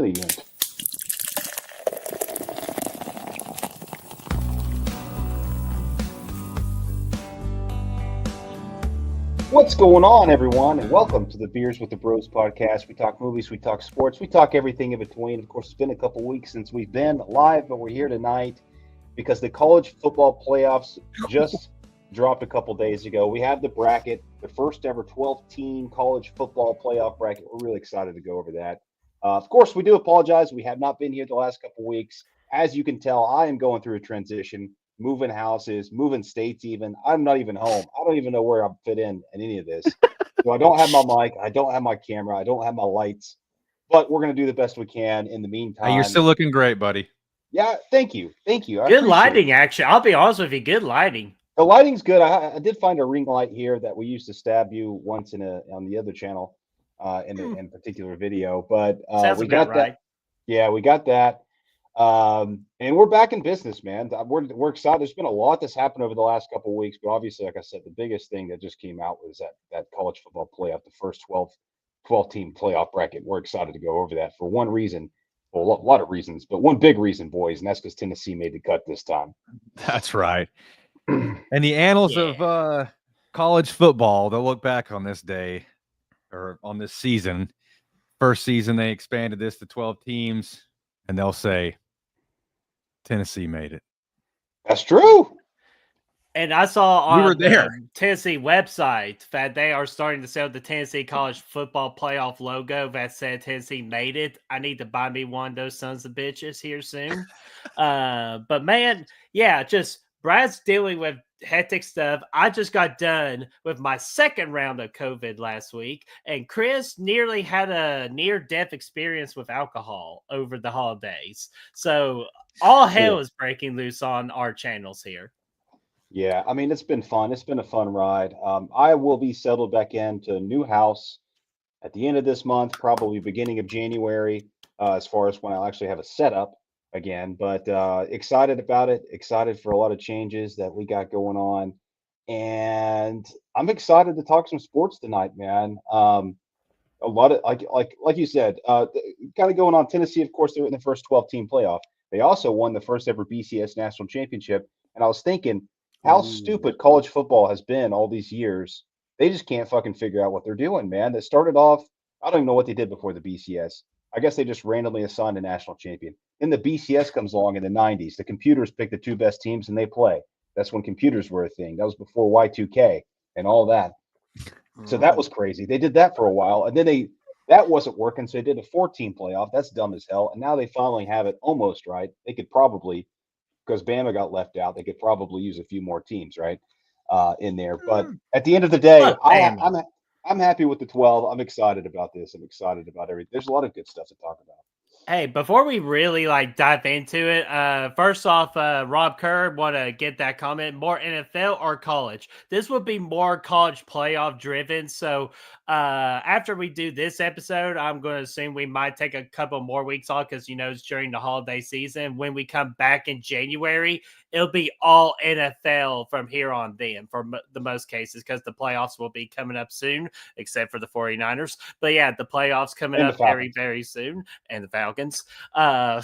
What are you doing? What's going on, everyone, and welcome to the Beers with the Bros podcast. We talk movies, we talk sports, we talk everything in between. Of course, it's been a couple weeks since we've been live, but we're here tonight because the college football playoffs just dropped a couple days ago. We have the bracket, the first ever 12-team college football playoff bracket. We're really excited to go over that. Of course, we do apologize. We have not been here the last couple weeks. As you can tell, I am going through a transition, moving houses, moving states even. I'm not even home. I don't even know where I'm fit in any of this. So I don't have my mic. I don't have my camera. I don't have my lights. But we're going to do the best we can in the meantime. Hey, you're still looking great, buddy. Yeah, thank you. Thank you. Good lighting, actually. I'll be honest with you. Good lighting. The lighting's good. I did find a ring light here that we used to stab you once on the other channel in a particular video. But we got that. Right. Yeah, we got that. And we're back in business, man. We're excited. There's been a lot that's happened over the last couple of weeks, but obviously, like I said, the biggest thing that just came out was that college football playoff, the first 12-team playoff bracket. We're excited to go over that for one reason. Well, a lot of reasons, but one big reason, boys, and that's because Tennessee made the cut this time. That's right. And the annals of college football, they'll look back on this day or on this season. First season, they expanded this to 12 teams, and they'll say, Tennessee made it. That's true. And I saw on the Tennessee website that they are starting to sell the Tennessee College Football Playoff logo that said Tennessee made it. I need to buy me one of those sons of bitches here soon. But man, yeah, just Brad's dealing with hectic stuff. I just got done with my second round of COVID last week, and Chris nearly had a near-death experience with alcohol over the holidays. So all hell is breaking loose on our channels here. Yeah, I mean, it's been fun. It's been a fun ride. I will be settled back into a new house at the end of this month, probably beginning of January, as far as when I'll actually have a setup again. But excited about it. Excited for a lot of changes that we got going on. And I'm excited to talk some sports tonight, man. A lot of, like you said, kind of going on. Tennessee, of course, they're in the first 12-team playoff. They also won the first ever BCS national championship. And I was thinking, how stupid college football has been all these years. They just can't fucking figure out what they're doing, man. That started off, I don't even know what they did before the BCS. I guess they just randomly assigned a national champion. Then the BCS comes along in the 90s. The computers pick the two best teams and they play. That's when computers were a thing. That was before Y2K and all that. So that was crazy. They did that for a while. And then that wasn't working. So they did a 14 playoff. That's dumb as hell. And now they finally have it almost right. They could probably, because Bama got left out, they could probably use a few more teams, right, in there. But at the end of the day, I'm happy with the 12. I'm excited about this. I'm excited about everything. There's a lot of good stuff to talk about. Hey, before we really dive into it, first off, Rob Kerr, want to get that comment, more NFL or college? This would be more college playoff driven. So after we do this episode, I'm going to assume we might take a couple more weeks off because, it's during the holiday season. When we come back in January, it'll be all NFL from here on then for the most cases because the playoffs will be coming up soon, except for the 49ers. But yeah, the playoffs coming up very, very soon. And the Falcons. So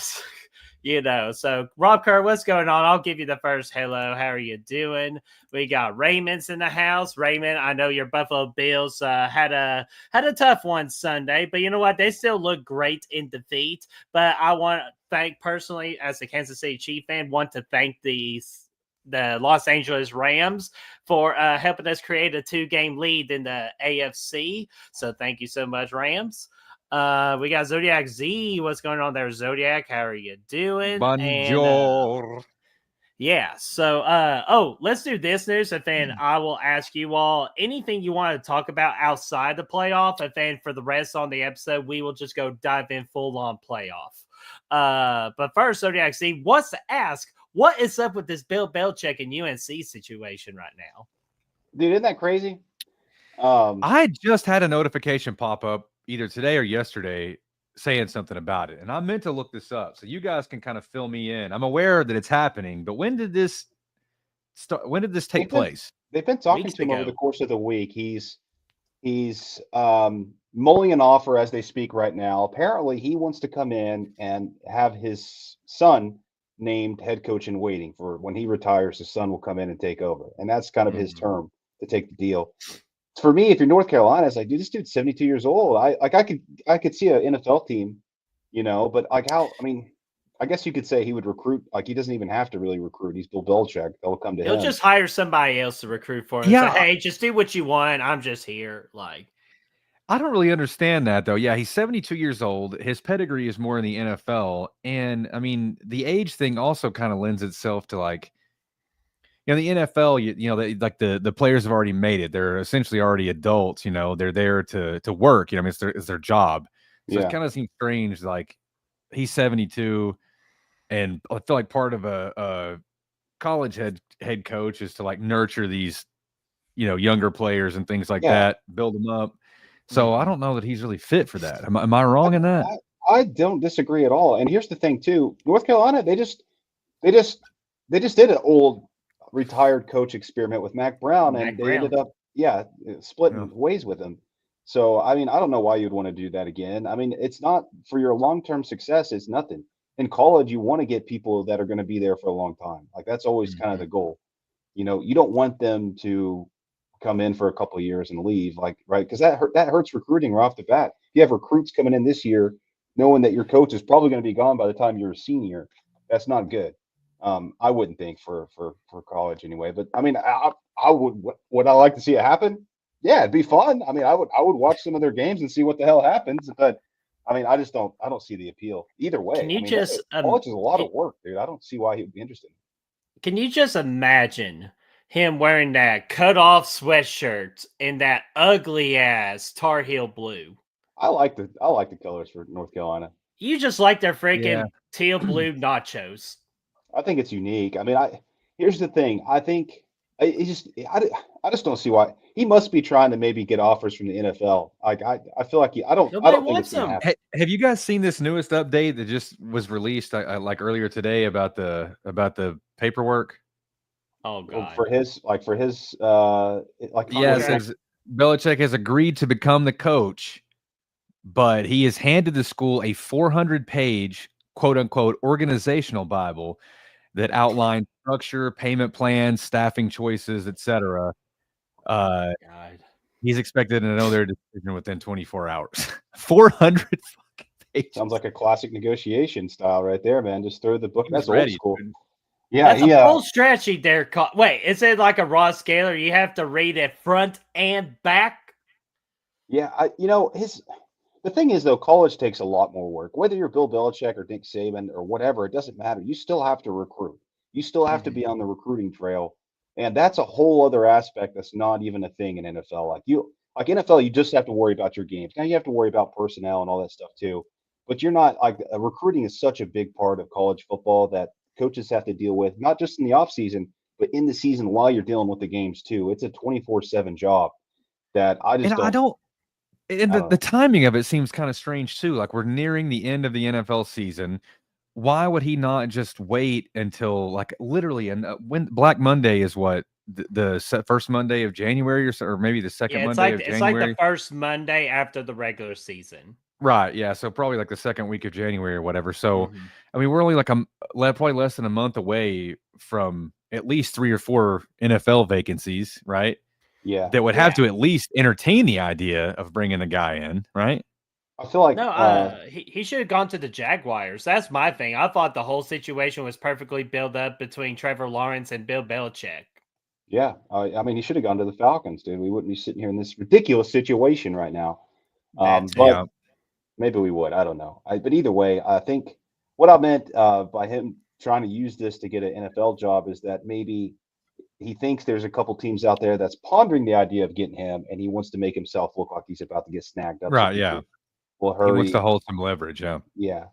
Rob Kerr, what's going on? I'll give you the first hello. How are you doing? We got Raymond's in the house. Raymond, I know your Buffalo Bills had a tough one Sunday, but you know what? They still look great in defeat. But I want to thank personally, as a Kansas City Chief fan, want to thank the Los Angeles Rams for helping us create a 2-game lead in the AFC. So thank you so much, Rams. We got Zodiac Z. What's going on there, Zodiac? How are you doing? Bonjour. So let's do this news, and then I will ask you all anything you want to talk about outside the playoff, and then for the rest on the episode, we will just go dive in full on playoff. But first, Zodiac Z wants to ask, what is up with this Bill Belichick and UNC situation right now? Dude, isn't that crazy? I just had a notification pop up either today or yesterday saying something about it. And I meant to look this up so you guys can kind of fill me in. I'm aware that it's happening, but when did this start? When did this take place? They've been talking to him over the course of the week. He's mulling an offer as they speak right now. Apparently, he wants to come in and have his son named head coach in waiting for when he retires. His son will come in and take over, and that's kind of his term to take the deal. For me, if you're North Carolina, it's like, dude, this dude's 72 years old. I could see an NFL team, but like how? I mean, I guess you could say he would recruit. Like he doesn't even have to really recruit. He's Bill Belichick. They'll come to him. He'll just hire somebody else to recruit for him. Yeah. So, hey, just do what you want. I'm just here. Like, I don't really understand that though. Yeah, he's 72 years old. His pedigree is more in the NFL, and I mean, the age thing also kind of lends itself to like, the NFL. Like the players have already made it. They're essentially already adults. They're there to work. I mean, it's their job. So it kind of seems strange. Like he's 72, and I feel like part of a college head coach is to like nurture these, younger players and things like that, build them up. So I don't know that he's really fit for that. Am I wrong in that? I don't disagree at all. And here's the thing too: North Carolina, they just did an old retired coach experiment with Mac Brown, and they ended up splitting ways with him. So I mean, I don't know why you'd want to do that again. I mean, it's not for your long-term success. It's nothing. In college, you want to get people that are going to be there for a long time. Like that's always kind of the goal. You don't want them to come in for a couple of years and leave, right? Because that hurts recruiting right off the bat. You have recruits coming in this year, knowing that your coach is probably going to be gone by the time you're a senior. That's not good. I wouldn't think for college anyway. But I mean, I would I like to see it happen? Yeah, it'd be fun. I mean, I would watch some of their games and see what the hell happens. But I mean, I don't see the appeal either way. Can you college is a lot of work, dude. I don't see why he would be interested. Can you just imagine him wearing that cut-off sweatshirt and that ugly ass Tar Heel blue? I like the colors for North Carolina. You just like their freaking teal blue nachos. I think it's unique. I mean, here's the thing. I think I just don't see why he must be trying to maybe get offers from the NFL. Like I feel like I don't think it's gonna happen. Have you guys seen this newest update that just was released like earlier today about the paperwork? Oh god. For his it says Belichick has agreed to become the coach, but he has handed the school a 400-page quote unquote organizational Bible that outlines structure, payment plans, staffing choices, etc. He's expected to know their decision within 24 hours. 400 fucking pages. Sounds like a classic negotiation style right there, man. Just throw the book. That's ready, old school. Dude. Yeah, that's a full stretch sheet there. Wait, is it like a raw scaler? You have to read it front and back? Yeah, the thing is, though, college takes a lot more work. Whether you're Bill Belichick or Nick Saban or whatever, it doesn't matter. You still have to recruit. You still have to be on the recruiting trail. And that's a whole other aspect that's not even a thing in NFL. Like NFL, you just have to worry about your games. Now you have to worry about personnel and all that stuff too. But you're not recruiting is such a big part of college football that coaches have to deal with, not just in the off season, but in the season while you're dealing with the games too. It's a 24/7 job that I just don't. And the timing of it seems kind of strange too. Like we're nearing the end of the NFL season. Why would he not just wait until like literally? And when Black Monday is what the first Monday of January or maybe the second Monday of January. It's like the first Monday after the regular season. Right. Yeah. So probably like the second week of January or whatever. So I mean, we're only like probably less than a month away from at least 3 or 4 NFL vacancies, right? Yeah. That would have to at least entertain the idea of bringing a guy in, right? I feel like he should have gone to the Jaguars. That's my thing. I thought the whole situation was perfectly built up between Trevor Lawrence and Bill Belichick. Yeah, I mean, he should have gone to the Falcons, dude. We wouldn't be sitting here in this ridiculous situation right now. But maybe we would. I don't know. But either way, I think what I meant by him trying to use this to get an NFL job is that maybe he thinks there's a couple teams out there that's pondering the idea of getting him, and he wants to make himself look like he's about to get snagged up. Right, yeah. Well, hurry. He wants to hold some leverage, yeah. Yeah.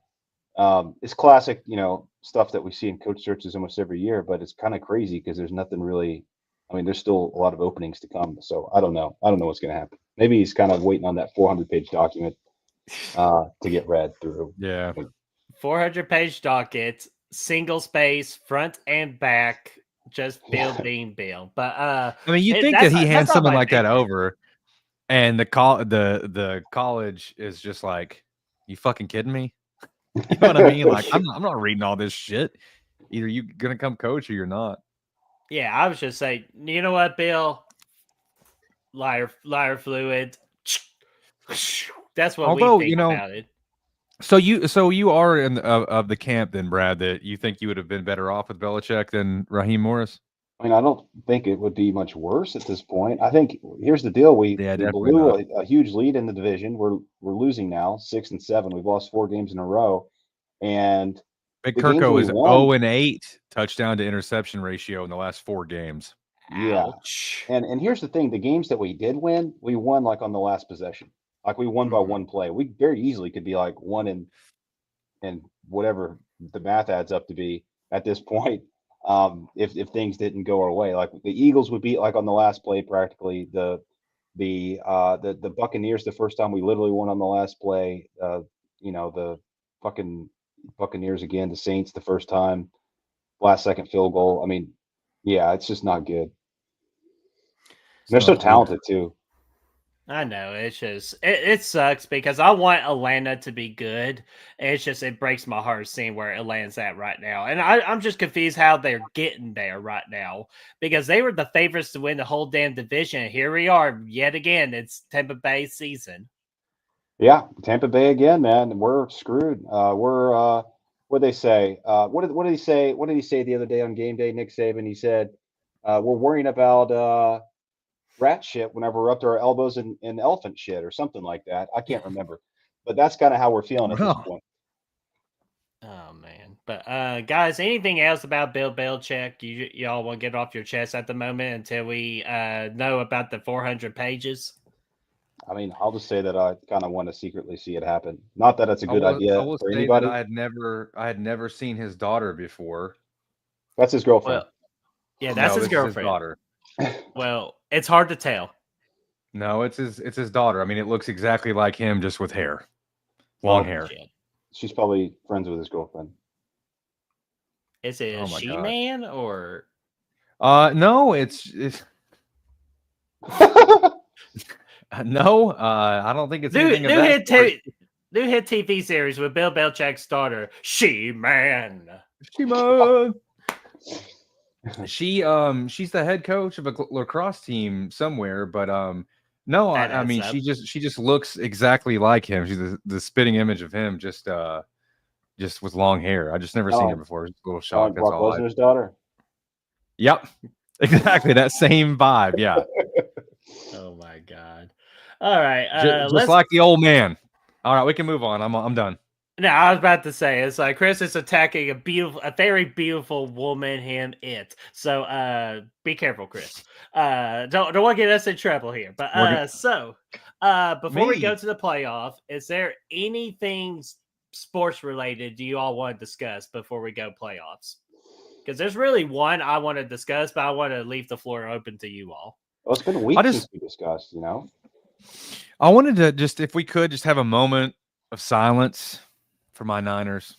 It's classic, stuff that we see in coach searches almost every year, but it's kind of crazy because there's nothing really. I mean, there's still a lot of openings to come. So I don't know. I don't know what's going to happen. Maybe he's kind of waiting on that 400-page document to get read through. Yeah. 400-page docket, single space, front and back, just Bill being Bill. But I mean, you think that he hands something like that over And the college is just like, you fucking kidding me? You know what I mean? Like, I'm not reading all this shit. Either you gonna come coach or you're not. Yeah, I was just saying, you know what, Bill? Liar fluid. That's what Although, we think about it. So you are in of the camp then, Brad, that you think you would have been better off with Belichick than Raheem Morris? I mean, I don't think it would be much worse at this point. I think here's the deal: we Definitely blew not. a huge lead in the division. We're losing now, 6-7. We've lost 4 games in a row, and Big the games Kirko we is won, 0-8 touchdown to interception ratio in the last 4 games. yeah. Ouch. And here's the thing: the games that we did win, we won like on the last possession. Like we won by Mhm. 1 play. We very easily could be like 1 and whatever the math adds up to be at this point. If things didn't go our way, like the Eagles would beat like on the last play practically. The Buccaneers, the first time we literally won on the last play. The fucking Buccaneers again. The Saints the first time, last second field goal. I mean, yeah, it's just not good. They're so Not good. talented too. I know it's just it sucks because I want Atlanta to be good. It's just it breaks my heart seeing where Atlanta's at right now, and I'm just confused how they're getting there right now because they were the favorites to win the whole damn division. Here we are yet again. It's Tampa Bay season. Yeah, Tampa Bay again, man. We're screwed. What they say? What did he say? What did he say the other day on game day? Nick Saban. He said, "We're worrying about rat shit whenever we're up to our elbows in elephant shit or something like that." I can't remember, but that's kind of how we're feeling at this Well, point. Oh man, but guys, anything else about Bill Belichick y'all want to get off your chest at the moment until we know about the 400 pages? I mean, I'll just say that I kind of want to secretly see it happen. Not that it's a I good will idea for say that anybody. I had never seen his daughter before. That's his girlfriend. Well, yeah, that's No, his this is his girlfriend. daughter. Well, it's hard to tell. No, it's his daughter. I mean, it looks exactly like him, just with hair, long Oh, hair. Shit. She's probably friends with his girlfriend. Is it Oh a my she God. man or No, it's no. I don't think it's anything of that sort. new hit TV series with Bill Belichick's daughter, She Man. Shimon. She's the head coach of a lacrosse team somewhere, but no, That I mean adds up. she just looks exactly like him. She's the spitting image of him, just with long hair. I just never seen her Oh, before. Just a little like shock. That's Brock all. Lesnar's daughter. Yep, exactly that same vibe. Yeah, Oh my god. All right. just Let's like the old man. All right, we can move on. I'm done. No, I was about to say it's like Chris is attacking a very beautiful woman, it. So be careful, Chris. Don't want to get us in trouble here. But before we go Me? to the playoff, is there anything sports related do you all want to discuss before we go playoffs? Because there's really one I want to discuss, but I want to leave the floor open to you all. Well, it's been weeks since we discussed. I wanted to just, if we could, just have a moment of silence for my Niners.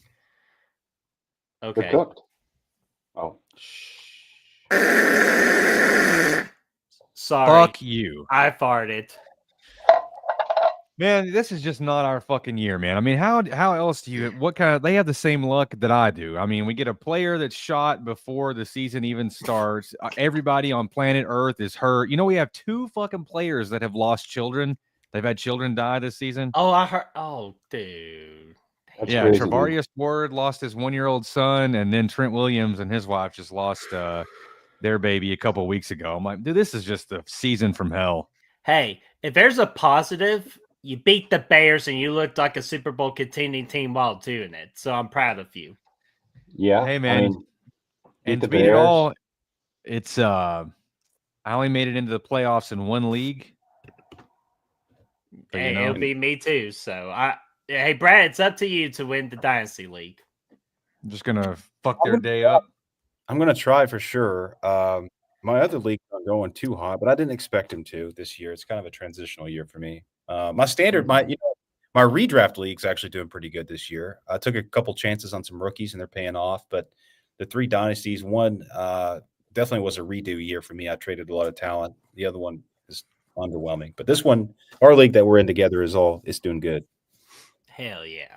Okay. They're cooked. Oh. Sorry. Fuck you. I farted. Man, this is just not our fucking year, man. I mean, how else do you, they have the same luck that I do. I mean, we get a player that's shot before the season even starts. Everybody on planet Earth is hurt. You know, we have 2 fucking players that have lost children. They've had children die this season. Oh, I heard. Oh, dude. That's Yeah, crazy, dude. Travarius Ward lost his 1-year-old son, and then Trent Williams and his wife just lost their baby a couple weeks ago. I'm like, dude, this is just a season from hell. Hey, if there's a positive, you beat the Bears and you looked like a Super Bowl contending team while doing it. So I'm proud of you. Yeah. Hey, man. I mean, And the to beat it Bears. all, it's I only made it into the playoffs in 1 league. But, Hey, it'll be me too. So hey, Brad, it's up to you to win the Dynasty League. I'm just gonna fuck their day up. I'm gonna try for sure. My other league's not going too hot, but I didn't expect him to this year. It's kind of a transitional year for me. My standard, my redraft league's actually doing pretty good this year. I took a couple chances on some rookies and they're paying off, but the 3 dynasties, one definitely was a redo year for me. I traded a lot of talent. The other one is underwhelming. But this one, our league that we're in together is doing good. Hell yeah.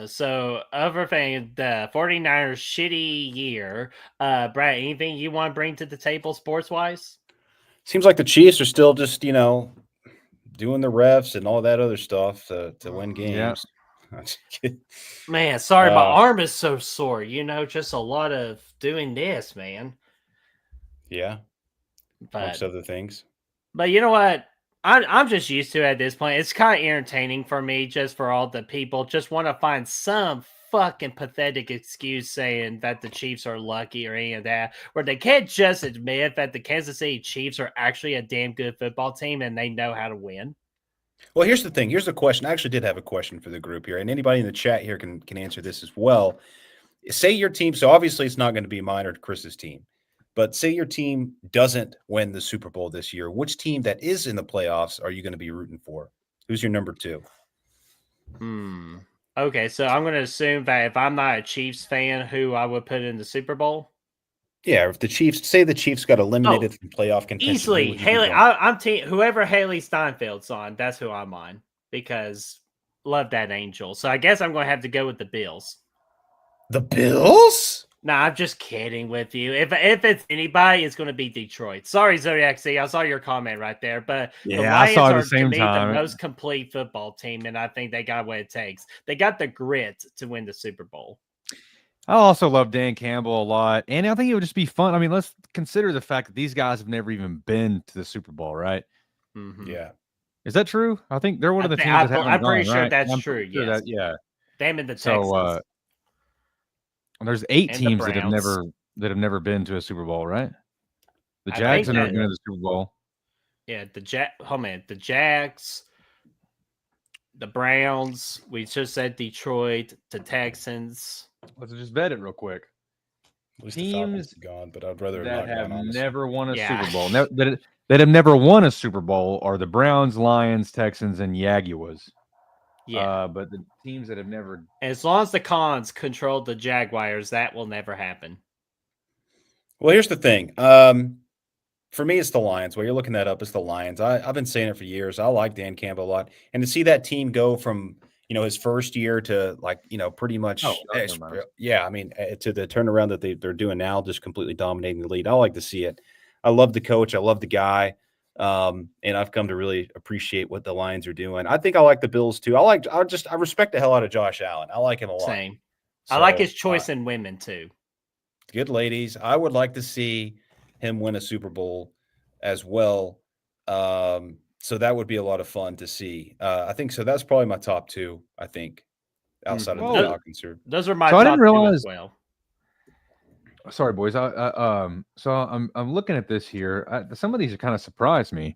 So overthink the 49ers shitty year. Brad, anything you want to bring to the table sports wise? Seems like the Chiefs are still just, doing the refs and all that other stuff to win games. Man, sorry, my arm is so sore. Just a lot of doing this, man. Yeah. But amongst other things. But you know what? I'm just used to it at this point. It's kind of entertaining for me, just for all the people just want to find some fucking pathetic excuse saying that the Chiefs are lucky or any of that, where they can't just admit that the Kansas City Chiefs are actually a damn good football team and they know how to win. Well, here's the thing. Here's the question. I actually did have a question for the group here, and anybody in the chat here can answer this as well. Say your team, so obviously it's not going to be mine or Chris's team, but say your team doesn't win the Super Bowl this year. Which team that is in the playoffs are you going to be rooting for? Who's your number 2? Okay, so I'm going to assume that if I'm not a Chiefs fan, who I would put in the Super Bowl? Yeah, if the Chiefs got eliminated from playoff contention. Easily, Haley. I'm whoever Haley Steinfeld's on, that's who I'm on, because love that angel. So I guess I'm going to have to go with the Bills. The Bills? Nah, I'm just kidding with you. If it's anybody, it's going to be Detroit. Sorry, Zodiac C. I saw your comment right there, but yeah, the Lions I saw it are at the same time. the most complete football team, and I think they got what it takes. They got the grit to win the Super Bowl. I also love Dan Campbell a lot, and I think it would just be fun. I mean, let's consider the fact that these guys have never even been to the Super Bowl, right? Mm-hmm. Yeah. Is that true? I think they're one of the teams that haven't I'm gone, pretty sure right? that's I'm true. pretty sure Yes. yeah. Them and the Texans. So there's 8 And teams the that have never been to a Super Bowl, right? The I Jags think have never that- been to the Super Bowl. Yeah, the Jags, the Browns. We just said Detroit, the Texans. Let's just bet it real quick. At least the Falcons Teams have gone, but I'd rather that not have gone, honestly. never won a Yeah. Super Bowl. That have never won a Super Bowl are the Browns, Lions, Texans, and Jaguars. Yeah. But the teams that have never As long as the Cons control the Jaguars, that will never happen. Well, here's the thing. For me, it's the Lions. While you're looking that up, it's the Lions. I've been saying it for years. I like Dan Campbell a lot. And to see that team go from, his first year to pretty much, to the turnaround that they're doing now, just completely dominating the lead. I like to see it. I love the coach. I love the guy. And I've come to really appreciate what the Lions are doing. I think I like the Bills too. I respect the hell out of Josh Allen. I like him a lot. Same. So, I like his choice in women too. Good ladies. I would like to see him win a Super Bowl as well. So that would be a lot of fun to see. I think so. That's probably my top 2, I think, outside of the Falcons. Those are my So I top didn't 2 realize- as well. Sorry, boys. So I'm looking at this here. Some of these are kind of surprised me.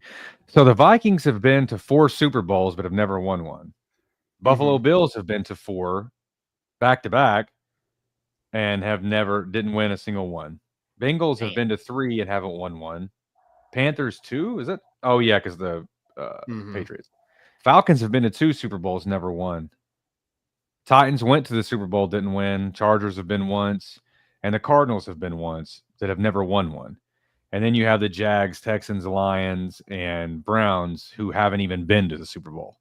So the Vikings have been to 4 Super Bowls, but have never won one. Buffalo Bills have been to 4 back to back, and didn't win a single one. Bengals have been to 3 and haven't won one. Panthers 2, is it? Oh yeah, because the Patriots. Falcons have been to 2 Super Bowls, never won. Titans went to the Super Bowl, didn't win. Chargers have been once. And the Cardinals have been once that have never won one. And then you have the Jags, Texans, Lions, and Browns who haven't even been to the Super Bowl.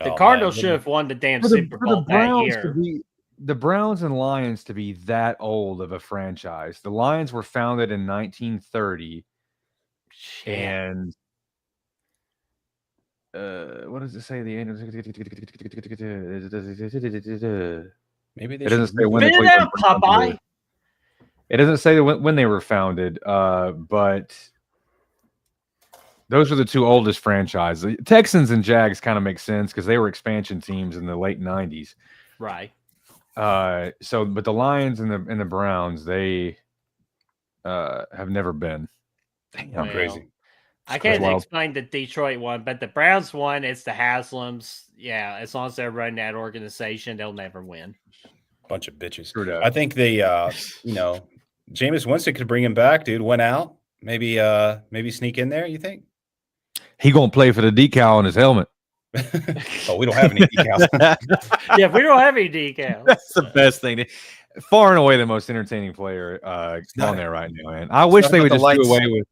The Cardinals should have won the damn Super Bowl that year. The Browns and Lions to be that old of a franchise. The Lions were founded in 1930. Shit. And what does it say? Maybe they it doesn't should say when Spit the it out, Cleveland Browns Popeye. It doesn't say when they were founded, but those are the 2 oldest franchises. The Texans and Jags kind of make sense because they were expansion teams in the late 90s. Right. But the Lions and the Browns, they have never been. Well, crazy. I can't wild. explain the Detroit one, but the Browns one, it's the Haslams. Yeah, as long as they're running that organization, they'll never win. Bunch of bitches. Screwed up. I think they, Jameis Winston could bring him back, dude. Went out. Maybe sneak in there, you think? He gonna play for the decal on his helmet. Oh, we don't have any decals. Yeah, we don't have any decals. That's the best thing. Far and away the most entertaining player on there right now, man. I wish they would just do away with.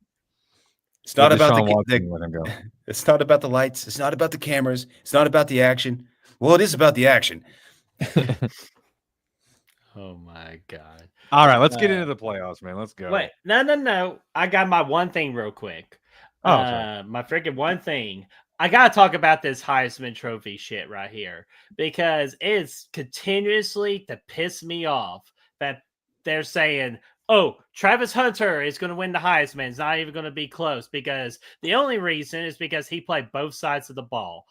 It's not Let about Deshaun the, Watson let him go. it's not about the lights. It's not about the cameras. It's not about the action. Well, it is about the action. Oh my god. All right, let's get into the playoffs, man. Let's go. Wait, no. I got my one thing real quick. Oh, sorry. My freaking one thing. I gotta talk about this Heisman Trophy shit right here because it's continuously to piss me off that they're saying, "Oh, Travis Hunter is going to win the Heisman. It's not even going to be close," because the only reason is because he played both sides of the ball.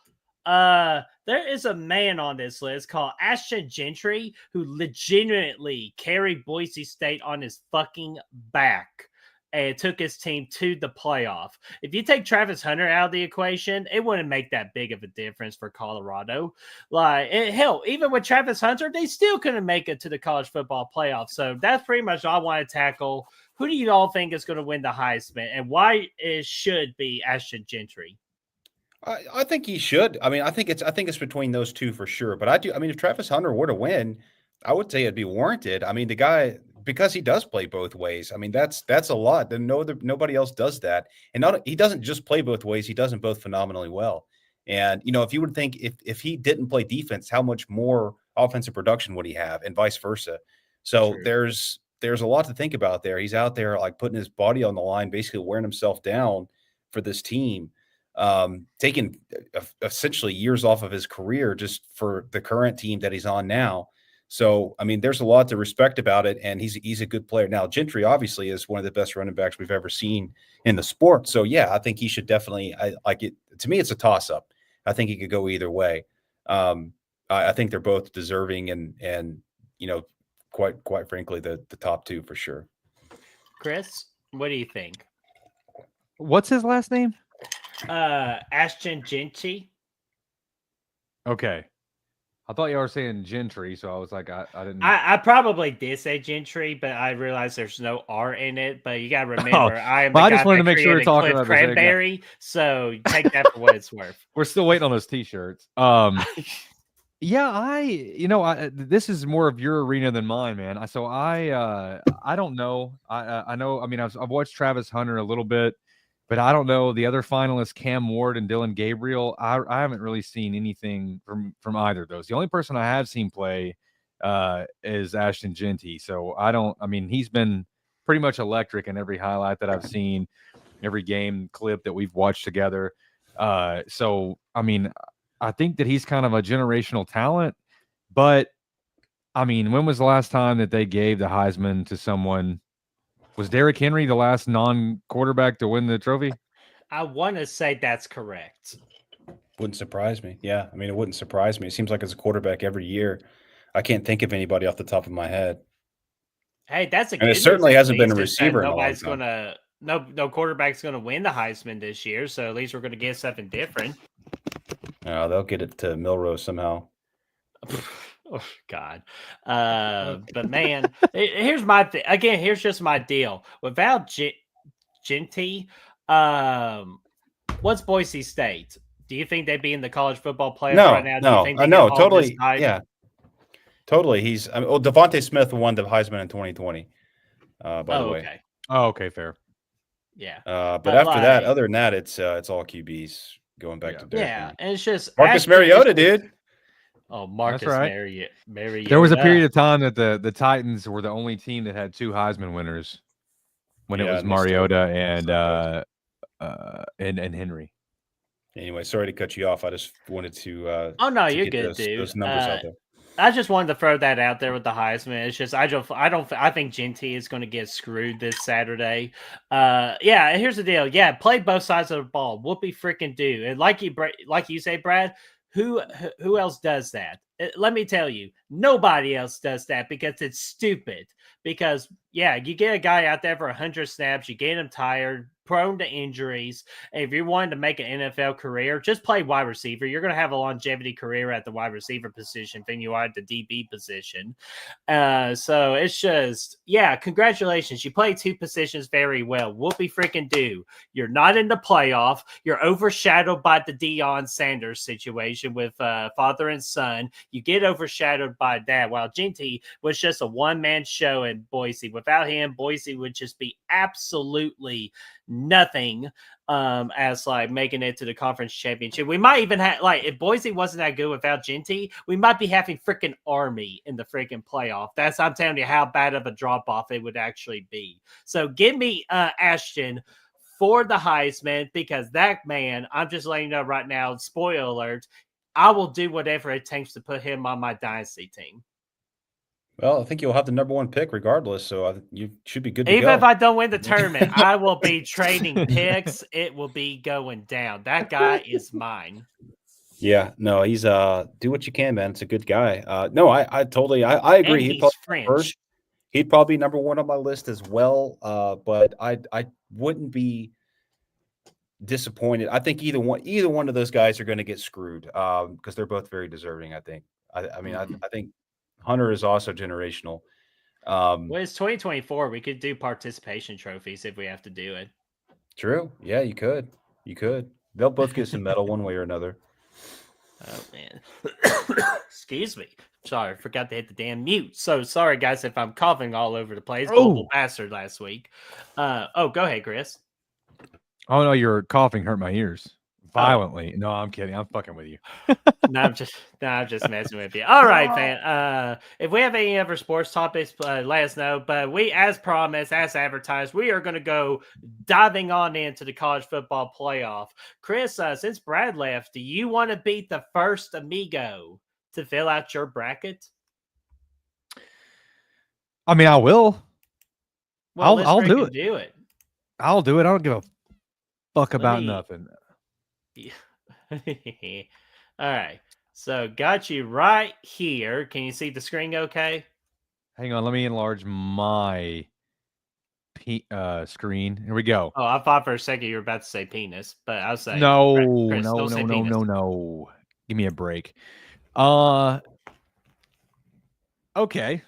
There is a man on this list called Ashton Gentry who legitimately carried Boise State on his fucking back and took his team to the playoff. If you take Travis Hunter out of the equation, it wouldn't make that big of a difference for Colorado. Hell, even with Travis Hunter, they still couldn't make it to the college football playoff. So that's pretty much all I want to tackle. Who do you all think is going to win the Heisman, and why it should be Ashton Gentry? I think he should. I mean, I think it's between those two for sure. But I mean, if Travis Hunter were to win, I would say it'd be warranted. I mean, the guy, because he does play both ways. I mean, that's a lot. Then nobody else does that. And he doesn't just play both ways. He does them both phenomenally well. And if you would think if he didn't play defense, how much more offensive production would he have, and vice versa. So True. there's a lot to think about there. He's out there like putting his body on the line, basically wearing himself down for this team. Taking essentially years off of his career just for the current team that he's on now. So, I mean, there's a lot to respect about it, and he's a good player. Now, Gentry obviously is one of the best running backs we've ever seen in the sport. So, yeah, I think he should definitely. I like it. To me, it's a toss-up. I think he could go either way. I think they're both deserving, and quite frankly, the top two for sure. Chris, what do you think? What's his last name? Ashton Gentry. Okay. I thought you were saying Gentry, so I was like, I didn't. I probably did say Gentry, but I realized there's no R in it. But you got to remember, I am the well, I guy just wanted that to make sure we're created talking Cliff about the same guy. Cranberry. So take that for what it's worth. We're still waiting on those T-shirts. Yeah, this is more of your arena than mine, man. I don't know. I know. I mean, I've watched Travis Hunter a little bit, but I don't know the other finalists, Cam Ward and Dylan Gabriel. I haven't really seen anything from either of those. The only person I have seen play is Ashton Gentry. So I mean, he's been pretty much electric in every highlight that I've seen, every game clip that we've watched together. So I mean, I think that he's kind of a generational talent, but I mean, when was the last time that they gave the Heisman to someone? Was Derrick Henry the last non-quarterback to win the trophy? I want to say that's correct. Wouldn't surprise me. Yeah, I mean, it wouldn't surprise me. It seems like it's a quarterback every year. I can't think of anybody off the top of my head. Hey, that's a and it certainly hasn't been a receiver. Nobody's gonna no quarterback's gonna win the Heisman this year, so at least we're gonna get something different. They'll get it to Milrose somehow. Oh God. But man, here's my thing. Again, here's just my deal. Without Gentry, what's Boise State? Do you think they'd be in the college football playoff right now? Do you think no, totally. Yeah, totally. Devontae Smith won the Heisman in 2020. By the way. Okay. Oh, okay, fair. Yeah. But after that, other than that, it's all QBs going back to Derrick. Yeah, and it's just Marcus Mariota, dude. Oh, Marcus Mariota. There was a period of time that the Titans were the only team that had two Heisman winners when it was Mariota and Henry. Anyway, sorry to cut you off. I just wanted to. Oh no, you're good, dude. Those numbers out there. I just wanted to throw that out there with the Heisman. It's just I think Gentry is going to get screwed this Saturday. Yeah. Here's the deal. Yeah, played both sides of the ball. Whoopie freaking do. And like you say, Brad. Who else does that? Let me tell you, nobody else does that because it's stupid. Because, yeah, you get a guy out there for 100 snaps, you get him tired, prone to injuries. And if you're wanting to make an NFL career, just play wide receiver. You're going to have a longevity career at the wide receiver position than you are at the DB position. So it's just, yeah, congratulations. You play two positions very well. Whoopie freaking do. You're not in the playoff. You're overshadowed by the Deion Sanders situation with father and son. You get overshadowed by that. While Gentry was just a one-man show in Boise. Without him, Boise would just be absolutely nothing as like making it to the conference championship. We might even have like if Boise wasn't that good without Genty, we might be having freaking Army in the freaking playoff. I'm telling you how bad of a drop off it would actually be. So give me Ashton for the Heisman, because that man, I'm just letting you know right now, spoiler alert, I will do whatever it takes to put him on my dynasty team. Well, I think you'll have the number 1 pick regardless, so you should be good to Even go. if I don't win the tournament, I will be trading picks. It will be going down. That guy is mine. Yeah, no, he's do what you can, man. It's a good guy. No, I totally I agree. And He'd he's probably French. first. He'd probably be number 1 on my list as well. But I wouldn't be disappointed. I think either one of those guys are going to get screwed because they're both very deserving. I think. I mean, I think Hunter is also generational. Well, it's 2024. We could do participation trophies if we have to do it. True. Yeah, you could. They'll both get some medal one way or another. Oh man. Excuse me. Sorry, forgot to hit the damn mute. So sorry guys if I'm coughing all over the place. Global bastard last week. Go ahead, Chris. Oh no, your coughing hurt my ears violently. No, I'm kidding. I'm fucking with you. No, I'm just messing with you. All right, man. If we have any other sports topics, let us know. But we, as promised, as advertised, we are going to go diving on into the college football playoff. Chris, since Brad left, do you want to be the first amigo to fill out your bracket? I mean, I will. Well, I'll do it. Do it. I'll do it. I don't give a fuck about nothing. All right. So got you right here. Can you see the screen okay? Hang on. Let me enlarge my screen. Here we go. Oh, I thought for a second you were about to say penis, but I was saying no. Give me a break. Okay. Okay.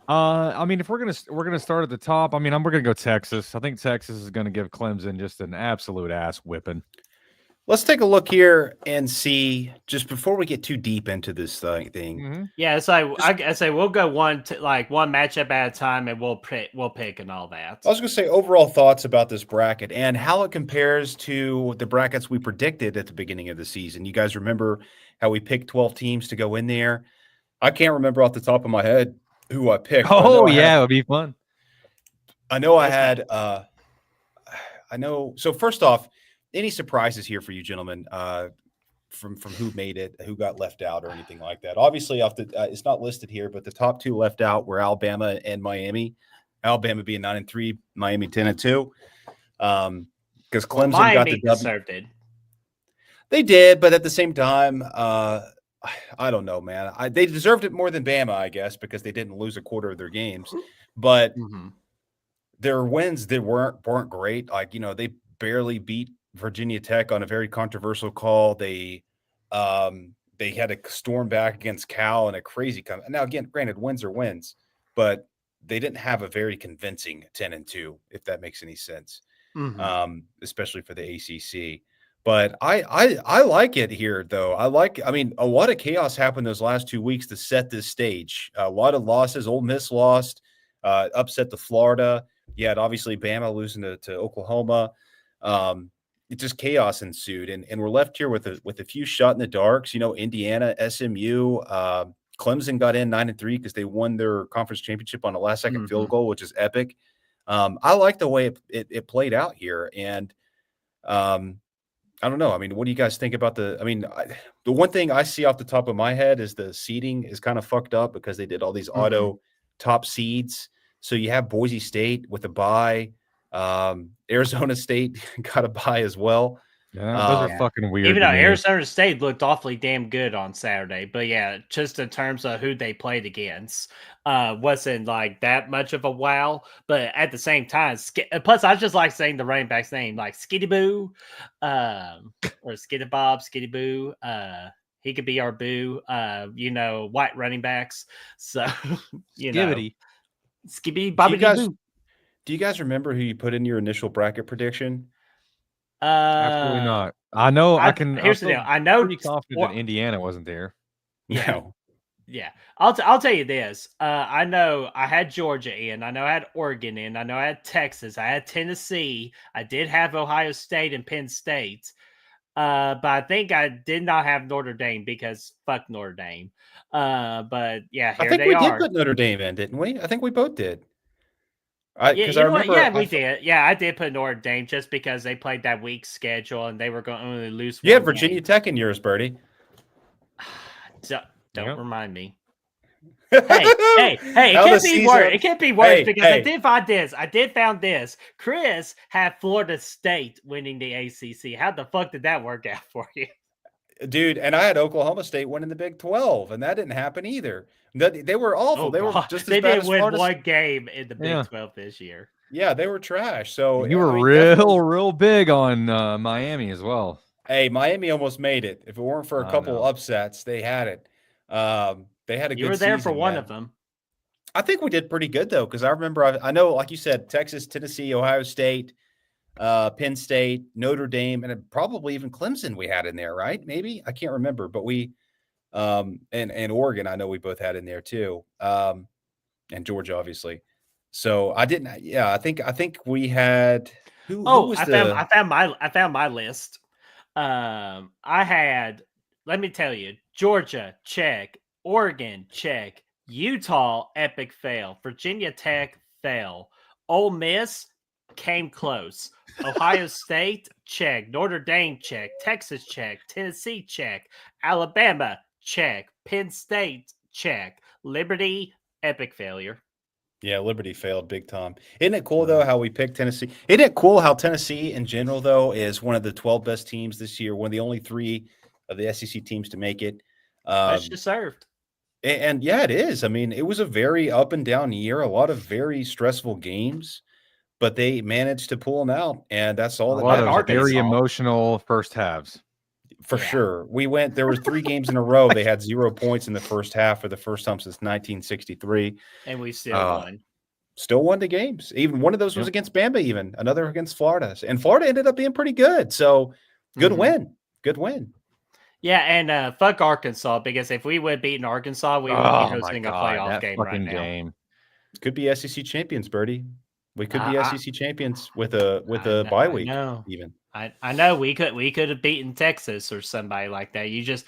I mean, if we're gonna start at the top, I mean, we're gonna go Texas. I think Texas is gonna give Clemson just an absolute ass whipping. Let's take a look here and see, just before we get too deep into this thing. Mm-hmm. Yeah, so I say we'll go one matchup at a time, and we'll pick and all that. I was going to say overall thoughts about this bracket and how it compares to the brackets we predicted at the beginning of the season. You guys remember how we picked 12 teams to go in there? I can't remember off the top of my head who I picked. Oh yeah, it would be fun. I know I had. So first off, any surprises here for you gentlemen from who made it, who got left out, or anything like that? Obviously, it's not listed here, but the top 2 left out were Alabama and Miami. Alabama being 9-3, Miami 10-2. Because Clemson got the W. They did, but at the same time, I don't know, man. They deserved it more than Bama, I guess, because they didn't lose a quarter of their games. But their wins weren't great. Like, they barely beat Virginia Tech on a very controversial call. They had to storm back against Cal in a crazy Now, again, granted, wins are wins, but they didn't have a very convincing 10-2, if that makes any sense, especially for the ACC. But I like it here, though. I mean, a lot of chaos happened those last 2 weeks to set this stage. A lot of losses. Ole Miss lost, upset to Florida. You had obviously Bama losing to Oklahoma. It just chaos ensued, and we're left here with a few shot in the darks. Indiana, SMU, Clemson got in 9-3 because they won their conference championship on a last-second field goal, which is epic. I like the way it played out here, and I don't know. I mean, what do you guys think about the one thing I see off the top of my head is the seeding is kind of fucked up because they did all these auto top seeds. So you have Boise State with a bye. Arizona State got a bye as well. Yeah, those are fucking weird. Even though Arizona State looked awfully damn good on Saturday, but yeah, just in terms of who they played against, wasn't like that much of a wow. But at the same time, plus I just like saying the running back's name, like Skitty Boo, or Skitty Bob, Skitty Boo. He could be our boo. White running backs. So Skibby Bobby Boo. Do you guys remember who you put in your initial bracket prediction? Absolutely not. I know I can. Here's the deal. I know pretty confident that Indiana wasn't there. Yeah. Yeah, I'll tell you this. I know I had Georgia in. I know I had Oregon in. I know I had Texas. I had Tennessee. I did have Ohio State and Penn State. But I think I did not have Notre Dame because fuck Notre Dame. But yeah, I here think they we did are. put Notre Dame in, didn't we? I think we both did. Yeah, Because you I know what? remember. Yeah, we did. Yeah, I did put Notre Dame just because they played that weak schedule and they were going to only lose You had one Virginia game. Tech in yours, Birdie. Don't Yep. remind me. Hey, it How can't the be worse. season- It can't be worse Hey, because I hey. did find this. I did found this. Chris had Florida State winning the ACC. How the fuck did that work out for you? Dude, and I had Oklahoma State winning the Big 12, and that didn't happen either. They were awful. They were God. just as They bad didn't as win Florida. one game in the Big Yeah. 12 this year. Yeah, they were trash. So You were I mean, definitely- real big on Miami as well. Hey, Miami almost made it. If it weren't for a I couple know. upsets, they had it. They had a good You were there season, for one man. of them. I think we did pretty good though, because I remember I know, like you said, Texas, Tennessee, Ohio State, Penn State, Notre Dame, and probably even Clemson we had in there, right? Maybe I can't remember, but we and Oregon, I know we both had in there too, and Georgia, obviously. So I didn't. Yeah, I think we had. Who was I found my list. I had. Let me tell you: Georgia, check. Oregon, check. Utah, epic fail. Virginia Tech, fail. Ole Miss came close. Ohio State, check. Notre Dame, check. Texas, check. Tennessee, check. Alabama, check. Penn State, check. Liberty, epic failure. Yeah, Liberty failed big time. Isn't it cool though how we picked Tennessee? Isn't it cool how Tennessee in general though is one of the 12 best teams this year, one of the only 3 of the SEC teams to make it. That's deserved. And yeah, it is. I mean, it was a very up and down year, a lot of very stressful games, but they managed to pull them out, and that's all A that lot matters. of very Arkansas. emotional first halves. For Yeah. sure. There were 3 games in a row. They had 0 points in the first half for the first time since 1963. And we still won. Still won the games. Even one of those was against Bama, even another against Florida. And Florida ended up being pretty good. So good win. Good win. Yeah, and fuck Arkansas, because if we would have beaten Arkansas, we would be hosting a playoff that game right fucking now. game. Could be SEC champions, Birdie. We could be I- SEC champions with a bye week. Even. I know we could have beaten Texas or somebody like that. You just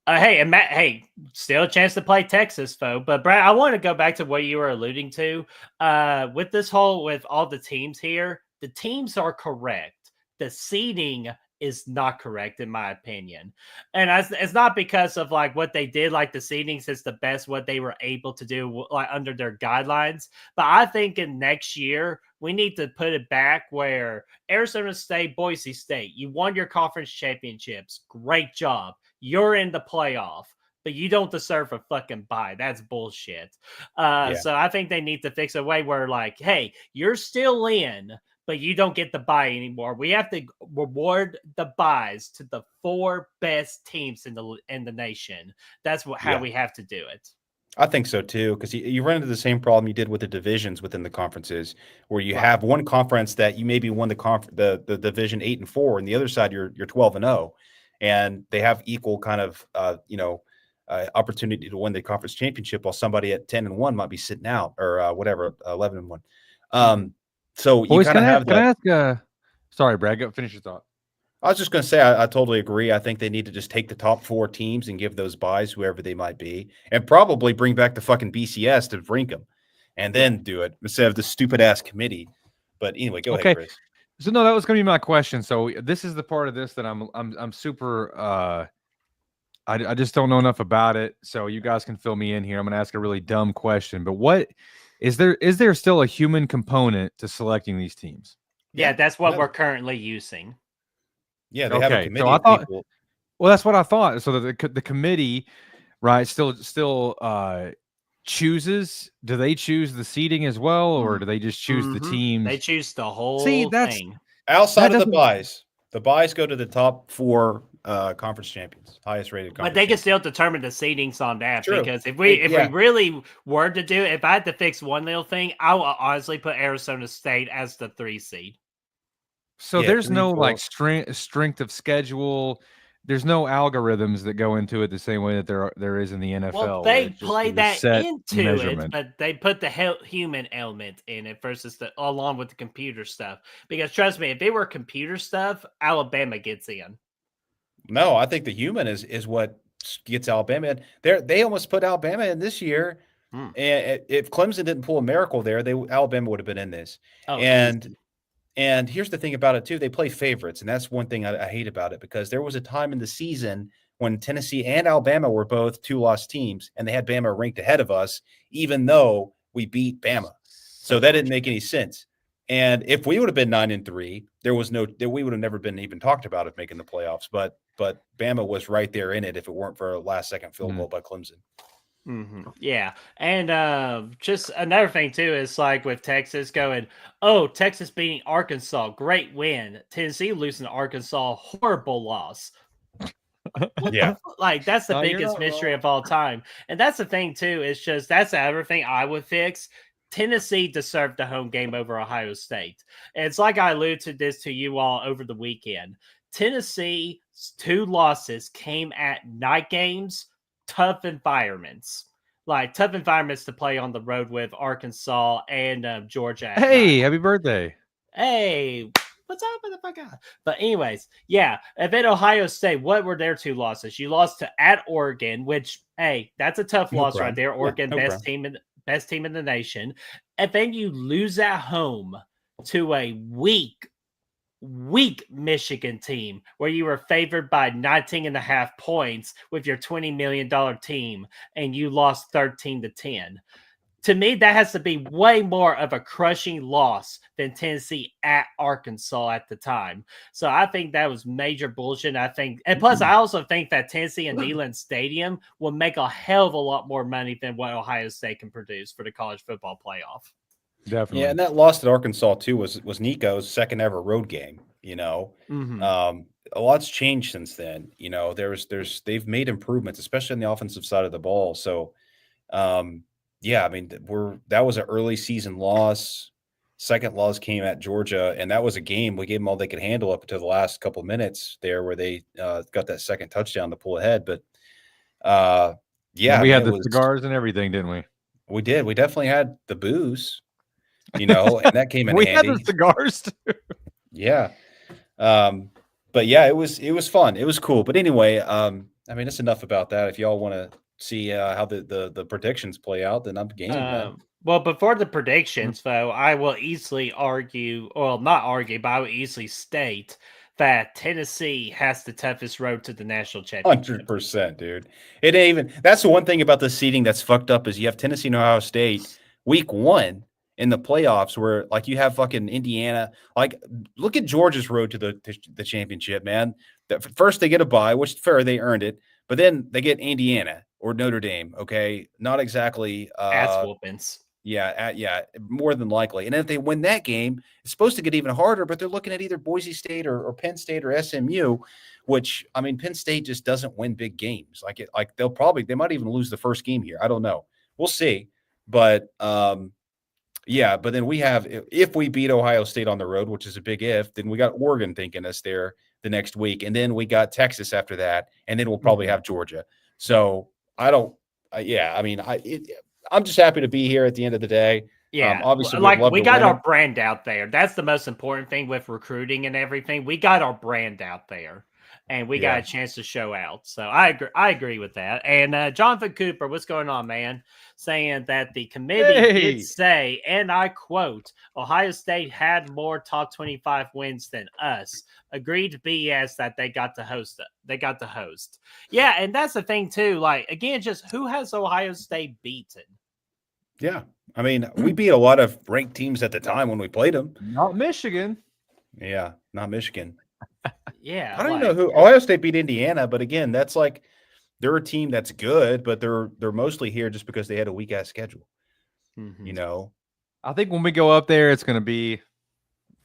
hey, and Matt, hey, still a chance to play Texas, foe. But Brad, I want to go back to what you were alluding to. With this whole with all the teams here, the teams are correct. The seeding is not correct in my opinion, and it's not because of like what they did, like the seedings is the best what they were able to do like under their guidelines. But I think in next year we need to put it back where Arizona State, Boise State, you won your conference championships, great job, you're in the playoff, but you don't deserve a fucking bye. That's bullshit. So I think they need to fix a way where like, hey, you're still in, but you don't get the bye anymore. We have to reward the buys to the 4 best teams in the nation. That's how we have to do it. I think so too, because you run into the same problem you did with the divisions within the conferences, where you have one conference that you maybe won the division 8-4, and the other side you're 12-0, and they have equal kind of opportunity to win the conference championship, while somebody at 10-1 might be sitting out or 11-1. So you kind of have that. Can I ask? Sorry, Brad. Go finish your thought. I was just going to say, I totally agree. I think they need to just take the top 4 teams and give those buys, whoever they might be, and probably bring back the fucking BCS to rank them, and then do it instead of the stupid ass committee. But anyway, go ahead, Chris. So no, that was going to be my question. So this is the part of this that I'm super. I just don't know enough about it. So you guys can fill me in here. I'm going to ask a really dumb question, but what is there still a human component to selecting these teams? Yeah, that's what we're currently using. Yeah, they have a committee of people. Well, that's what I thought. So that the committee, right, still chooses. Do they choose the seating as well, or do they just choose the teams? They choose the whole thing. Outside of the buys. The buys go to the top 4 conference champions, highest rated conference. But they can still determine the seedings on that. True. Because if we really were to do, if I had to fix one little thing, I would honestly put Arizona State as the 3 seed. So there's no like strength of schedule. there's no algorithms that go into it the same way that there is in the NFL. Well, where they it's just play a that set into measurement. it, but they put the human element in it versus along with the computer stuff. Because trust me, if it were computer stuff, Alabama gets in. No, I think the human is what gets Alabama in. They almost put Alabama in this year. Hmm. And if Clemson didn't pull a miracle there, Alabama would have been in this. Oh, and easy. and here's the thing about it too: they play favorites, and that's one thing I hate about it, because there was a time in the season when Tennessee and Alabama were both 2-loss teams, and they had Bama ranked ahead of us, even though we beat Bama. So that didn't make any sense. And if we would have been 9-3, we would have never been even talked about of making the playoffs. But Bama was right there in it if it weren't for a last-second field goal by Clemson. Mm-hmm. Yeah. And just another thing too is like with Texas going, oh, Texas beating Arkansas, great win. Tennessee losing to Arkansas, horrible loss. Yeah. Like that's the No, you're biggest not mystery wrong. of all time. And that's the thing too, is just that's the other thing I would fix. Tennessee deserved the home game over Ohio State. And it's like I alluded to this to you all over the weekend. Tennessee's 2 losses came at night games, tough environments. Like tough environments to play on the road with Arkansas and Georgia. At Hey, night. happy birthday! Hey, what's up, motherfucker? But anyways, yeah, if at Ohio State, what were their 2 losses? You lost to at Oregon, which hey, that's a tough No loss crime. right there. Yeah, Oregon, no best crime. team in the nation, and then you lose at home to a weak Michigan team where you were favored by 19.5 points with your $20 million team, and you lost 13-10. To me, that has to be way more of a crushing loss than Tennessee at Arkansas at the time. So I think that was major bullshit. I think, and plus, I also think that Tennessee and Neyland Stadium will make a hell of a lot more money than what Ohio State can produce for the college football playoff. Definitely. Yeah, and that loss at Arkansas too was Nico's second ever road game. Mm-hmm. A lot's changed since then. They've made improvements, especially on the offensive side of the ball. So, yeah, I mean, that was an early season loss. Second loss came at Georgia, and that was a game we gave them all they could handle up until the last couple of minutes there, where they got that second touchdown to pull ahead. But yeah, we had the cigars and everything, didn't we? We did. We definitely had the booze, and that came in we handy. had the cigars too. Yeah. But yeah, it was fun. It was cool. But anyway, I mean, it's enough about that. If y'all want to see how the predictions play out, then I'm game. Well, before the predictions, though, I will easily argue, well, not argue, but I will easily state that Tennessee has the toughest road to the national championship. 100%, dude. It ain't even. That's the one thing about the seeding that's fucked up is you have Tennessee and Ohio State week 1 in the playoffs, where like you have fucking Indiana. Like, look at Georgia's road to the championship, man. First they get a bye, which fair, they earned it, but then they get Indiana or Notre Dame. Okay, not exactly ass whoopings. Yeah, more than likely. And if they win that game, it's supposed to get even harder, but they're looking at either Boise State or Penn State or SMU, which, I mean, Penn State just doesn't win big games. They might even lose the first game here. I don't know. We'll see. But yeah, but then we have, if we beat Ohio State on the road, which is a big if, then we got Oregon thinking us there the next week. And then we got Texas after that. And then we'll probably have Georgia. So I'm just happy to be here at the end of the day. Yeah, obviously, we got our brand out there. That's the most important thing with recruiting and everything. We got our brand out there, and we got a chance to show out. So I agree with that. And Jonathan Cooper, what's going on, man? Saying that the committee did say, and I quote, Ohio State had more top 25 wins than us. Agreed BS that they got to host it. They got to host. Yeah, and that's the thing too. Like, again, just who has Ohio State beaten? Yeah. I mean, we beat a lot of ranked teams at the time when we played them. Not Michigan. Yeah, not Michigan. Yeah. I don't know who. Ohio State beat Indiana, but again, that's like they're a team that's good, but they're mostly here just because they had a weak ass schedule. Mm-hmm. I think when we go up there, it's going to be,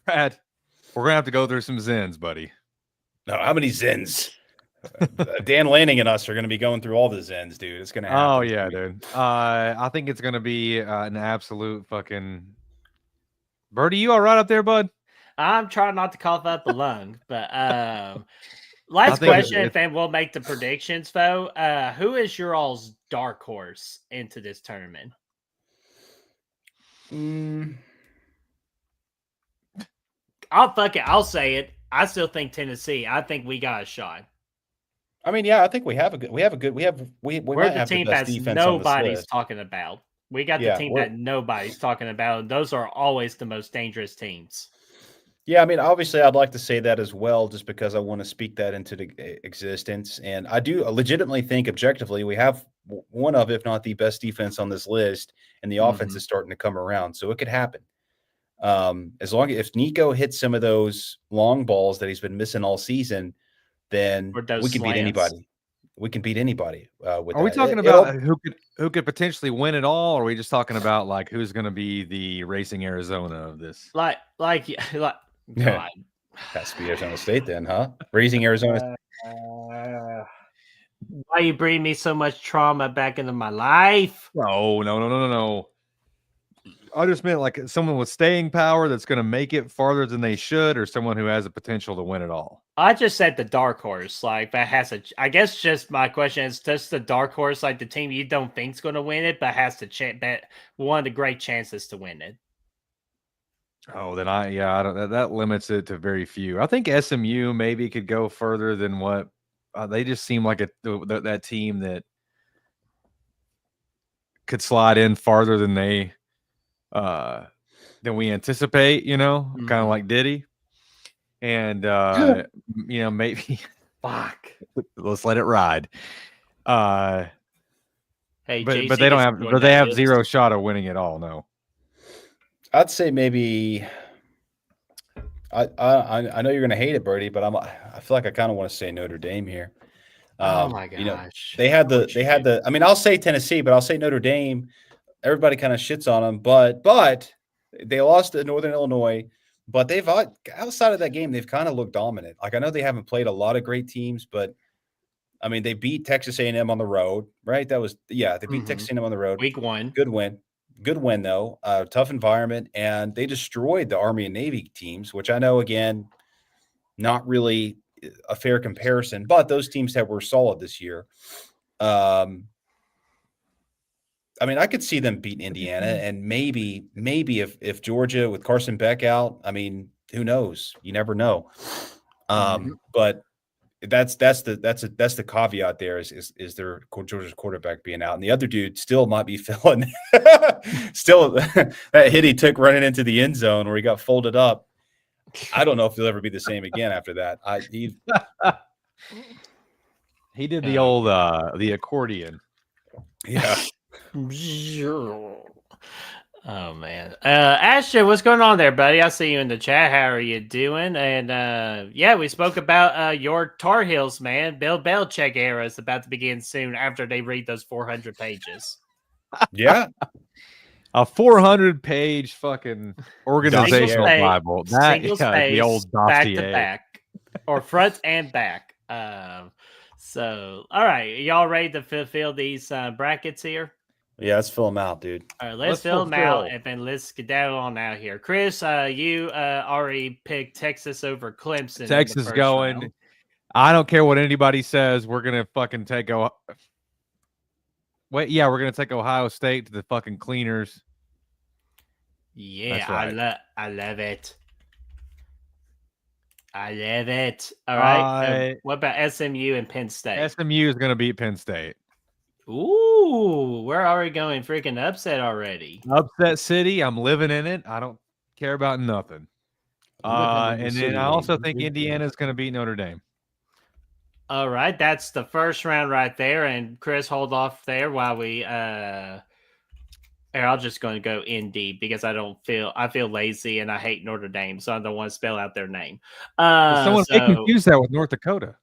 Brad, we're going to have to go through some Zens, buddy. No, how many Zens? Dan Lanning and us are going to be going through all the Zens, dude. It's going to happen. Oh, yeah, dude. I think it's going to be an absolute fucking... Birdie, you all right up there, bud? I'm trying not to cough up a lung, but Last think question, if- and we'll make the predictions, though. Who is your all's dark horse into this tournament? I'll say it. I still think Tennessee. I think we got a shot. I mean, yeah, I think we have a good. We We're might the have the team best that defense on this nobody's list. talking about. We got the Yeah, team we're- that nobody's talking about. Those are always the most dangerous teams. Yeah, I mean, obviously, I'd like to say that as well, just because I want to speak that into existence. And I do legitimately think, objectively, we have one of, if not the best defense on this list, and the offense is starting to come around. So it could happen. As long if Nico hits some of those long balls that he's been missing all season, then Or those we can beat slants. anybody. We can beat anybody with Are we that. talking It'll- about who could potentially win it all? Or are we just talking about like who's going to be the Racing Arizona of this? Like, God. Has to be Arizona State then, huh? Raising Arizona. Why you bring me so much trauma back into my life? No. I just meant like someone with staying power that's going to make it farther than they should, or someone who has the potential to win it all. I just said the dark horse. Like that has a. I guess just my question is: does the dark horse, like the team you don't think's going to win it, but has to bet one of the great chances to win it? Oh, then I don't. That limits it to very few. I think SMU maybe could go further than what they just seem like that team that could slide in farther than we anticipate. You know, kind of like Diddy, and maybe fuck. Let's let it ride. Hey, but JC they don't is have. doing But they that have list. zero shot of winning it all. No. I'd say maybe. I know you're going to hate it, Brady, but I feel like I kind of want to say Notre Dame here. Oh my gosh! You know, they had the. I mean, I'll say Tennessee, but I'll say Notre Dame. Everybody kind of shits on them, but they lost to Northern Illinois. But they've outside of that game, they've kind of looked dominant. Like I know they haven't played a lot of great teams, but I mean they beat Texas A&M on the road, right? They beat Texas A&M on the road. Week 1. Good win though. Tough environment, and they destroyed the Army and Navy teams, which I know again, not really a fair comparison, but those teams that were solid this year. I mean, I could see them beat Indiana, and maybe if Georgia with Carson Beck out, I mean, who knows? You never know. But that's the caveat there is their Georgia's quarterback being out, and the other dude still might be filling. Still, that hit he took running into the end zone where he got folded up. I don't know if he'll ever be the same again after that. He did the old the accordion. Yeah. Oh man, Ashton, what's going on there, buddy? I see you in the chat. How are you doing? And yeah, we spoke about your Tar Heels, man. Bill Belichick era is about to begin soon after they read those 400 pages. Yeah. A 400-page fucking organizational Dossier. Bible. Single space, the old back dossier. to back, or front and back. So, all right, y'all ready to fulfill these brackets here? Yeah, let's fill them out, dude. All right, let's fill them out, and then let's skedaddle on out here. Chris, you already picked Texas over Clemson. Texas going. Round. I don't care what anybody says. We're gonna fucking take we're gonna take Ohio State to the fucking cleaners. Yeah, right. I love it. I love it. All right. What about SMU and Penn State? SMU is gonna beat Penn State. Ooh, we're already going freaking upset already. Upset City. I'm living in it. I don't care about nothing. And then I also think Indiana's going to beat Notre Dame. All right, that's the first round right there. And Chris, hold off there while we. I'm just going to go ND because I feel lazy and I hate Notre Dame, so I don't want to spell out their name. Someone may confuse that with North Dakota.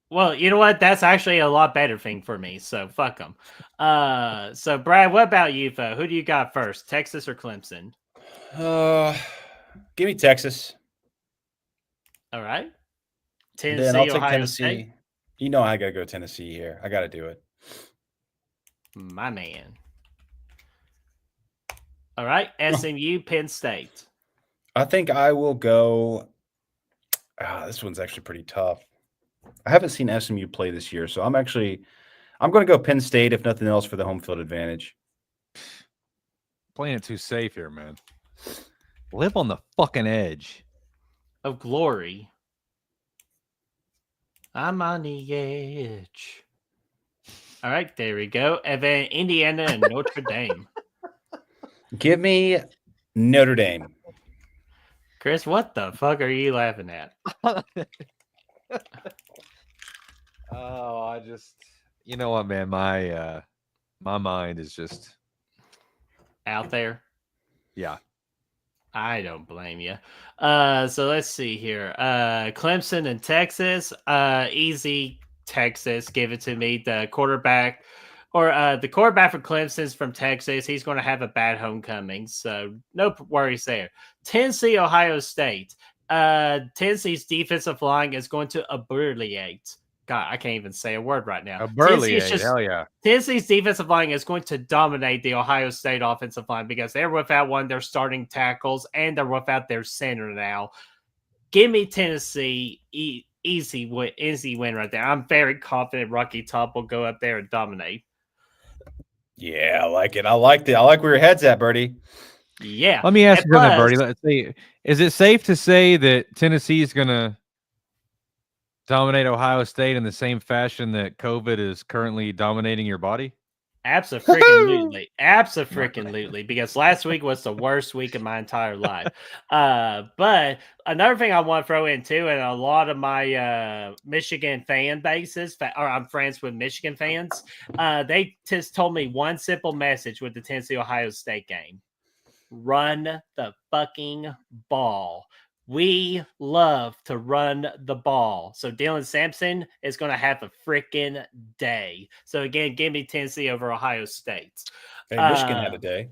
Well, you know what? That's actually a lot better thing for me. So fuck them. So Brad, what about you, Fo? Who do you got first, Texas or Clemson? Give me Texas. All right. Then Tennessee, I'll take Ohio Tennessee. State. You know I gotta go Tennessee here. I gotta do it. My man. All right. SMU, Penn State. I think I will go. This one's actually pretty tough. I haven't seen SMU play this year, so I'm going to go Penn State if nothing else for the home field advantage. Playing it too safe here, man. Live on the fucking edge of glory. I'm on the edge. All right, there we go. And then Indiana and Notre Dame. Give me Notre Dame. Chris, what the fuck are you laughing at? Oh, I just, you know what, man, my mind is just out there. Yeah, I don't blame you. So let's see here. Clemson and Texas. Easy Texas. Give it to me. The quarterback for Clemson's from Texas. He's going to have a bad homecoming, so no worries there. Tennessee, Ohio State. Tennessee's defensive line is going to obliterate. God, I can't even say a word right now. Hell yeah. Tennessee's defensive line is going to dominate the Ohio State offensive line because they're without one of their starting tackles and they're without their center now. Give me Tennessee. Easy win right there. I'm very confident Rocky Top will go up there and dominate. Yeah, I like it. I like where your head's at, Birdie. Yeah. Let me ask you something, Birdie. Let's see. Is it safe to say that Tennessee is going to dominate Ohio State in the same fashion that COVID is currently dominating your body? Absolutely. Absolutely. Because last week was the worst week of my entire life. But another thing I want to throw in too, and a lot of my Michigan fan bases, or I'm friends with Michigan fans, they just told me one simple message with the Tennessee Ohio State game. Run the fucking ball. We love to run the ball. So Dylan Sampson is going to have a freaking day. So again, give me Tennessee over Ohio State. Hey, Michigan had a day.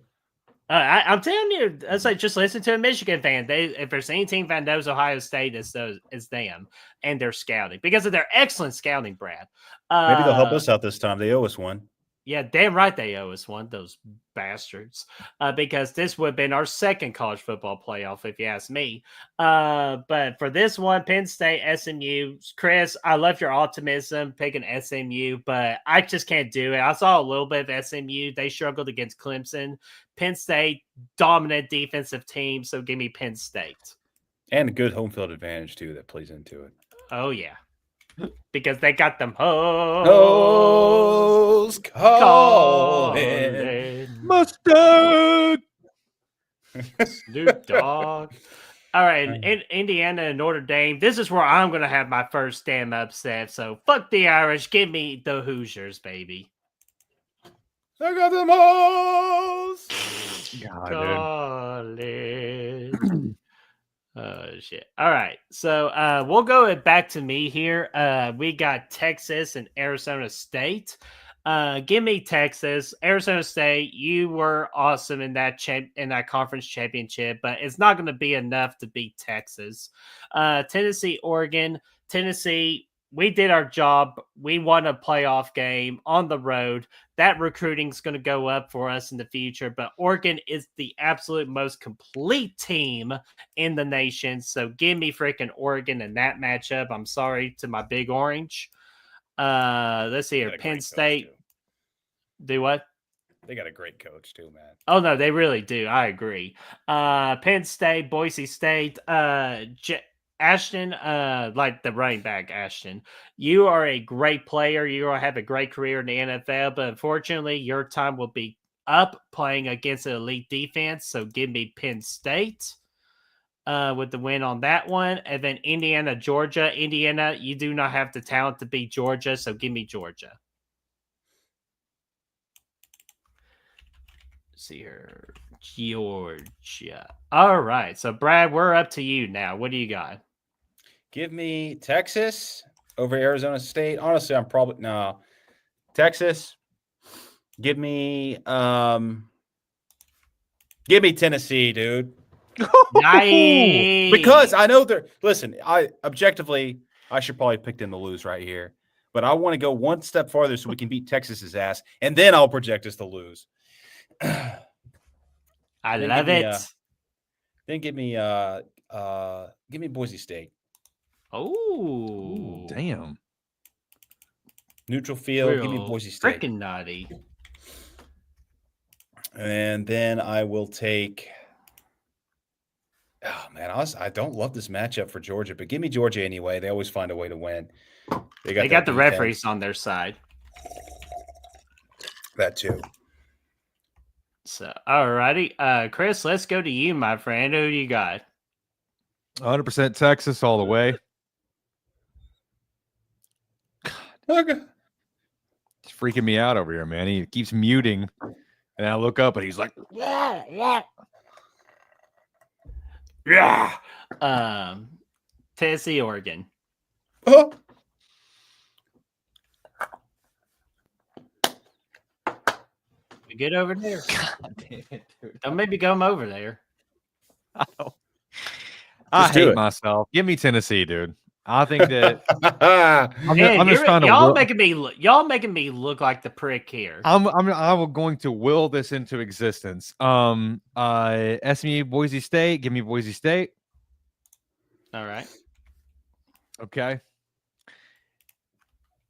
I'm telling you, it's like just listen to a Michigan fan. If there's any team that knows Ohio State, it's them and their scouting because of their excellent scouting, Brad. Maybe they'll help us out this time. They owe us one. Yeah, damn right they owe us one, those bastards. Because this would have been our second college football playoff, if you ask me. But for this one, Penn State, SMU. Chris, I love your optimism picking SMU, but I just can't do it. I saw a little bit of SMU. They struggled against Clemson. Penn State, dominant defensive team, so give me Penn State. And a good home field advantage, too, that plays into it. Oh, yeah. Because they got them hoes calling. Mustard. Snoop Dogg. All right, Indiana and Notre Dame. This is where I'm going to have my first damn upset. So fuck the Irish. Give me the Hoosiers, baby. I got them hoes. God, Oh shit. All right. So we'll go back to me here. We got Texas and Arizona State. Give me Texas. Arizona State, you were awesome in that conference championship, but it's not going to be enough to beat Texas. Tennessee, Oregon. Tennessee, we did our job. We won a playoff game on the road. That recruiting's going to go up for us in the future, but Oregon is the absolute most complete team in the nation. So give me freaking Oregon in that matchup. I'm sorry to my Big Orange. Let's see here. Penn State. Do what? They got a great coach too, man. Oh no, they really do. I agree. Penn State, Boise State, Ashton, like the running back, Ashton, you are a great player. You're going to have a great career in the NFL, but unfortunately, your time will be up playing against an elite defense. So give me Penn State with the win on that one. And then Indiana, Georgia. Indiana, you do not have the talent to beat Georgia, so give me Georgia. Let's see here. Georgia. All right. So, Brad, we're up to you now. What do you got? Give me Texas over Arizona State. Honestly, I'm probably no. Texas. Give me Tennessee, dude. Nice. Because I know they're listen, I should probably pick them to lose right here. But I want to go one step farther so we can beat Texas's ass, and then I'll project us to lose. I love it. Then give me Boise State. Oh, damn. Neutral field. Give me Real Boise State. freaking naughty. And then I will take. Oh man, I don't love this matchup for Georgia, but give me Georgia anyway. They always find a way to win. They that got the defense. referees on their side. That too. So, alrighty. Chris, let's go to you, my friend. Who you got? 100% Texas all the way. Okay. It's freaking me out over here, man. He keeps muting, and I look up and he's like, Yeah. Tennessee, Oregon. Oh. You good over there? God damn it, dude. Don't maybe come over there. I Just do hate it. myself. Give me Tennessee, dude. I think that I'm Man, just trying to. y'all making me look like the prick here. I'm going to will this into existence. SMU, Boise State. Give me Boise State. All right. Okay.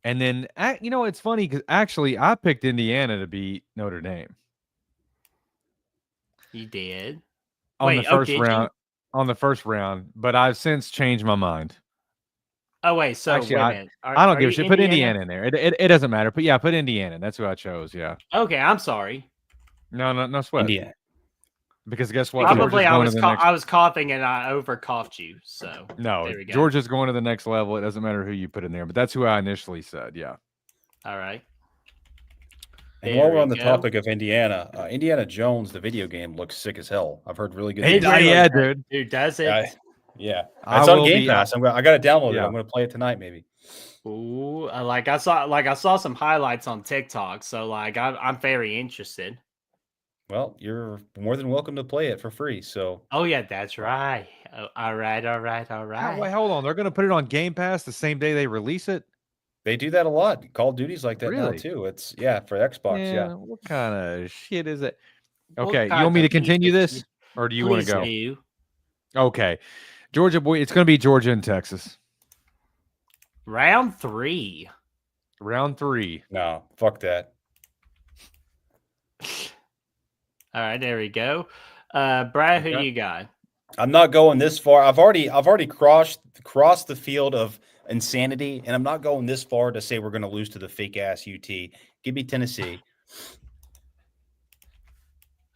And then, you know, it's funny because actually I picked Indiana to beat Notre Dame You did. on Wait, the first did you? round. On the first round, but I've since changed my mind. Oh wait, so Actually, wait a I minute. don't Are give a you shit. Put Indiana in there. It doesn't matter. But yeah, put Indiana. That's who I chose. Yeah. Okay, I'm sorry. No sweat. Indiana. Because guess what? Probably Georgia's going to the next. I was coughing and I over coughed you. So No, there we go. Georgia's going to the next level. It doesn't matter who you put in there, but that's who I initially said. Yeah. All right. And while There we're on we the go. topic of Indiana, Indiana Jones, the video game, looks sick as hell. I've heard really good Hey, things. really yeah, does. dude. Dude, does it? Yeah, I it's on will Game be- Pass. I got to download it. Yeah. I'm going to play it tonight, maybe. Ooh, I saw some highlights on TikTok, so like I'm very interested. Well, you're more than welcome to play it for free. So Oh yeah, that's right. Oh, all right. Wait, hold on. They're going to put it on Game Pass the same day they release it. they do that a lot. Call of Duty's like that now Really? too. It's for Xbox. Yeah. What kind of shit is it? What Okay, you kind want me to of continue music this, you- or do you want Please to go? do. Okay, Georgia boy. It's going to be Georgia and Texas. Round 3. Round 3. No, fuck that. All right, there we go. Brad, who Okay. do you got? I'm not going this far. I've already crossed the field of insanity, and I'm not going this far to say we're going to lose to the fake ass UT. Give me Tennessee.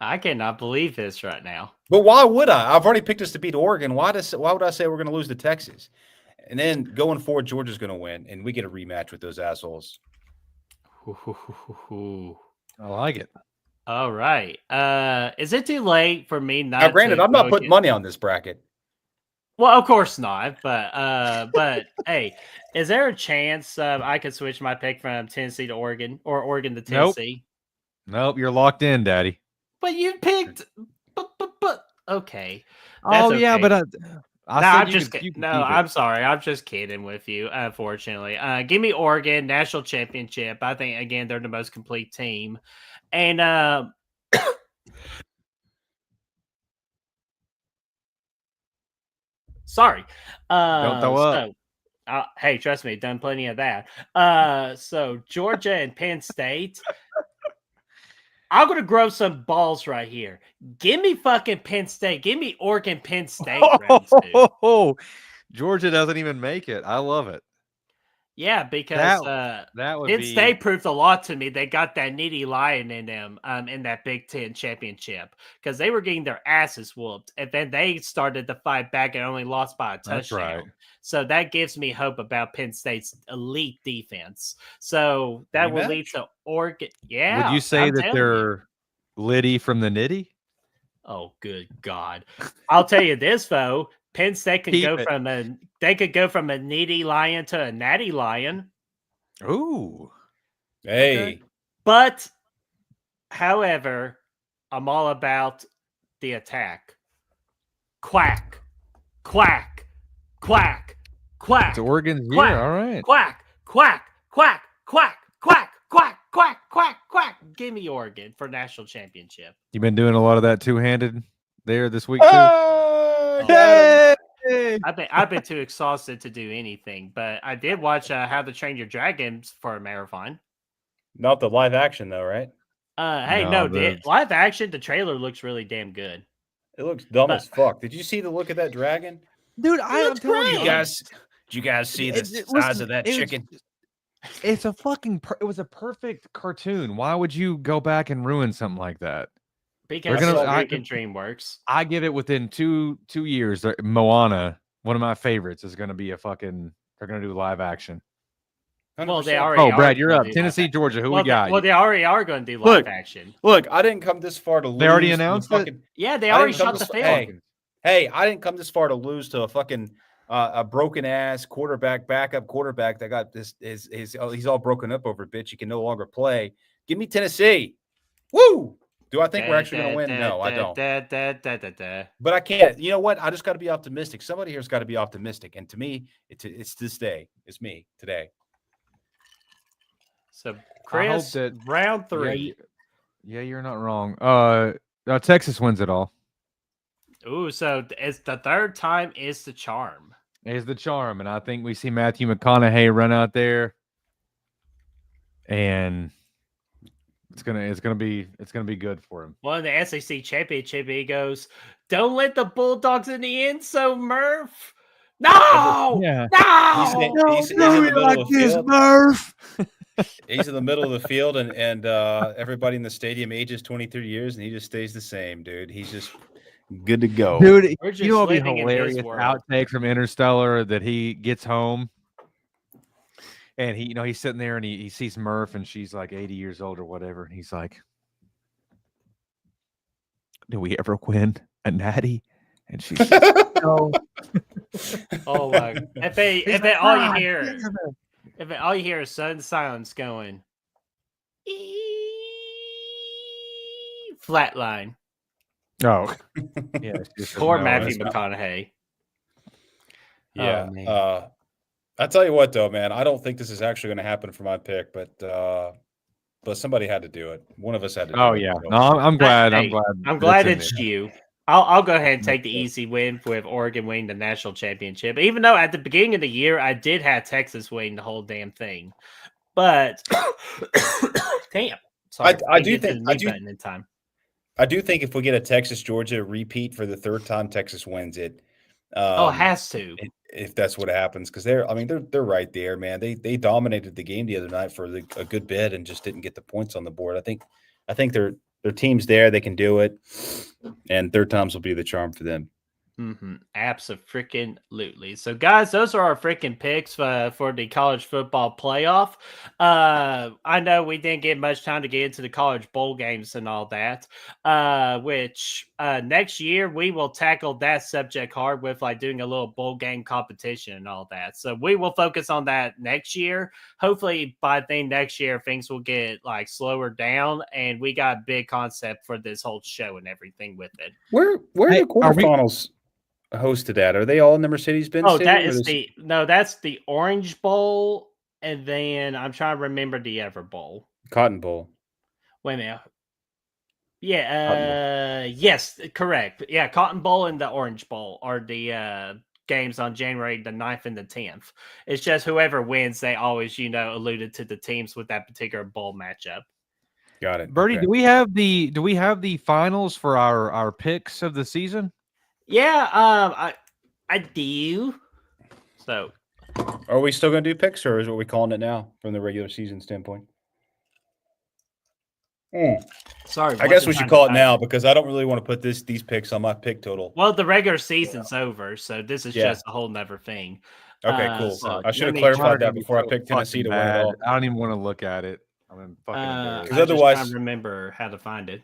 I cannot believe this right now. But why would I? I've already picked us to beat Oregon. Why would I say we're going to lose to Texas? And then going forward, Georgia's going to win, and we get a rematch with those assholes. I like it. All right. Is it too late for me not? Now, granted, to I'm not go putting against- money on this bracket. Well, of course not. But hey, is there a chance I could switch my pick from Tennessee to Oregon or Oregon to Nope. Tennessee? Nope, you're locked in, Daddy. But you picked. But okay. Oh That's yeah, okay. but No, I I'm said just you kidding. could No, keep it. I'm sorry. I'm just kidding with you. Unfortunately, give me Oregon national championship. I think again they're the most complete team, and sorry. Don't throw up. Hey, trust me, done plenty of that. So Georgia and Penn State. I'm gonna grow some balls right here. Give me fucking Penn State. Give me Oregon, Penn State. round two. Oh, Georgia doesn't even make it. I love it. Yeah, because That would Penn be State proved a lot to me. They got that nitty lion in them in that Big Ten championship because they were getting their asses whooped, and then they started to fight back and only lost by a touchdown. That's right. So that gives me hope about Penn State's elite defense. So that will lead to Oregon. Yeah, Would you say I'm that telling they're Liddy from the Nitty? Oh, good God! I'll tell you this though. Penn State could Keep go it. from a nitty lion to a natty lion. Ooh. Hey, But, however, I'm all about the attack. Quack, quack, quack, quack, It's Oregon's year. Quack. All right. quack, quack, quack, quack, quack, quack, quack, quack, quack. Give me Oregon for national championship. You've been doing a lot of that two-handed there this week too. Oh, Hey! I've been too exhausted to do anything, but I did watch How to Train Your Dragons for a marathon. Not the live action though, right? Hey, No, the live action, the trailer looks really damn good. It looks dumb But- as fuck. Did you see the look of that dragon? dude, I'm telling you, Did you guys see the size of that chicken? It's a fucking. It was a perfect cartoon. Why would you go back and ruin something like that? Because gonna- it's I- freaking DreamWorks. I give it within two years. Moana, one of my favorites, is going to be a fucking. They're going to do live action. Well, they 100%. already. Oh, are Brad, you're gonna up. do live Tennessee, action. Georgia. Who Well, we got? Well, they already are going to do live Look. action. Look, I didn't come this far to lose. They already to announced the it? fucking, Yeah, they I already didn't come shot the this- film. Hey, I didn't come this far to lose to a fucking a broken ass backup quarterback that got this. He's all broken up over, bitch. He can no longer play. Give me Tennessee. Woo! Do I think we're actually going to win? No, I don't. But I can't. You know what? I just got to be optimistic. Somebody here's got to be optimistic. And to me, it's this day. It's me today. So, Chris, that- round 3. Yeah, you're not wrong. Texas wins it all. Ooh, so it's the third time is the charm. Is the charm, and I think we see Matthew McConaughey run out there, and it's gonna be good for him. Well, in the SEC championship, he goes, "Don't let the Bulldogs in the end zone, Murph." No, Yeah. no. He's in the middle of the field. Murph. He's in the middle of the field, and everybody in the stadium ages 23 years, and he just stays the same, dude. He's just good to go. Dude, We're just you know what would be living in his hilarious world. outtake from Interstellar that he gets home and he's sitting there and he sees Murph and she's like 80 years old or whatever, and he's like, "Do we ever win a natty?" And she's like, "No." Oh my! If all you hear is sudden silence going, flatline. Oh, yeah. Poor No, Matthew that's not- McConaughey. Yeah. Oh, man. I tell you what, though, man, I don't think this is actually going to happen for my pick, but somebody had to do it. One of us had to do Oh it. yeah. So- No, I'm glad. Hey, I'm glad. I'm glad that's in it's there. you. I'll go ahead and take the easy win with Oregon winning the national championship. Even though at the beginning of the year I did have Texas winning the whole damn thing, but damn, sorry, I didn't do get to think- the I mute do- button in time. I do think if we get a Texas-Georgia repeat for the third time, Texas wins it. It has to. If that's what happens, because they're right there, man. They dominated the game the other night for a good bit and just didn't get the points on the board. I think their team's there, they can do it, and third times will be the charm for them. Abso-freaking-lutely. So, guys, those are our freaking picks for the college football playoff. I know we didn't get much time to get into the college bowl games and all that, which next year we will tackle that subject hard with like doing a little bowl game competition and all that. So we will focus on that next year. Hopefully by then next year things will get like slower down and we got a big concept for this whole show and everything with it. Where Hey, are the quarterfinals hosted at? Are they all in the Mercedes-Benz? Oh, Stadium, that or is this- that's the Orange Bowl, and then I'm trying to remember the other bowl. Cotton Bowl. Wait a minute. Yeah, yes, correct. Yeah, Cotton Bowl and the Orange Bowl are the games on January the 9th and the 10th. It's just whoever wins, they always, alluded to the teams with that particular bowl matchup. Got it. Birdie, Okay. do we have the finals for our picks of the season? Yeah, I do. So Are we still going to do picks, or is what we calling it now from the regular season standpoint? sorry. I guess we should call it now because I don't really want to put these picks on my pick total. Well, the regular season's over, so this is Yeah. just a whole nother thing. Okay, cool. so I should have no need clarified to- that before I picked Tennessee to win it all. I don't even want to look at it. I'm fucking I embarrassed. Because just otherwise- trying to remember how to find it.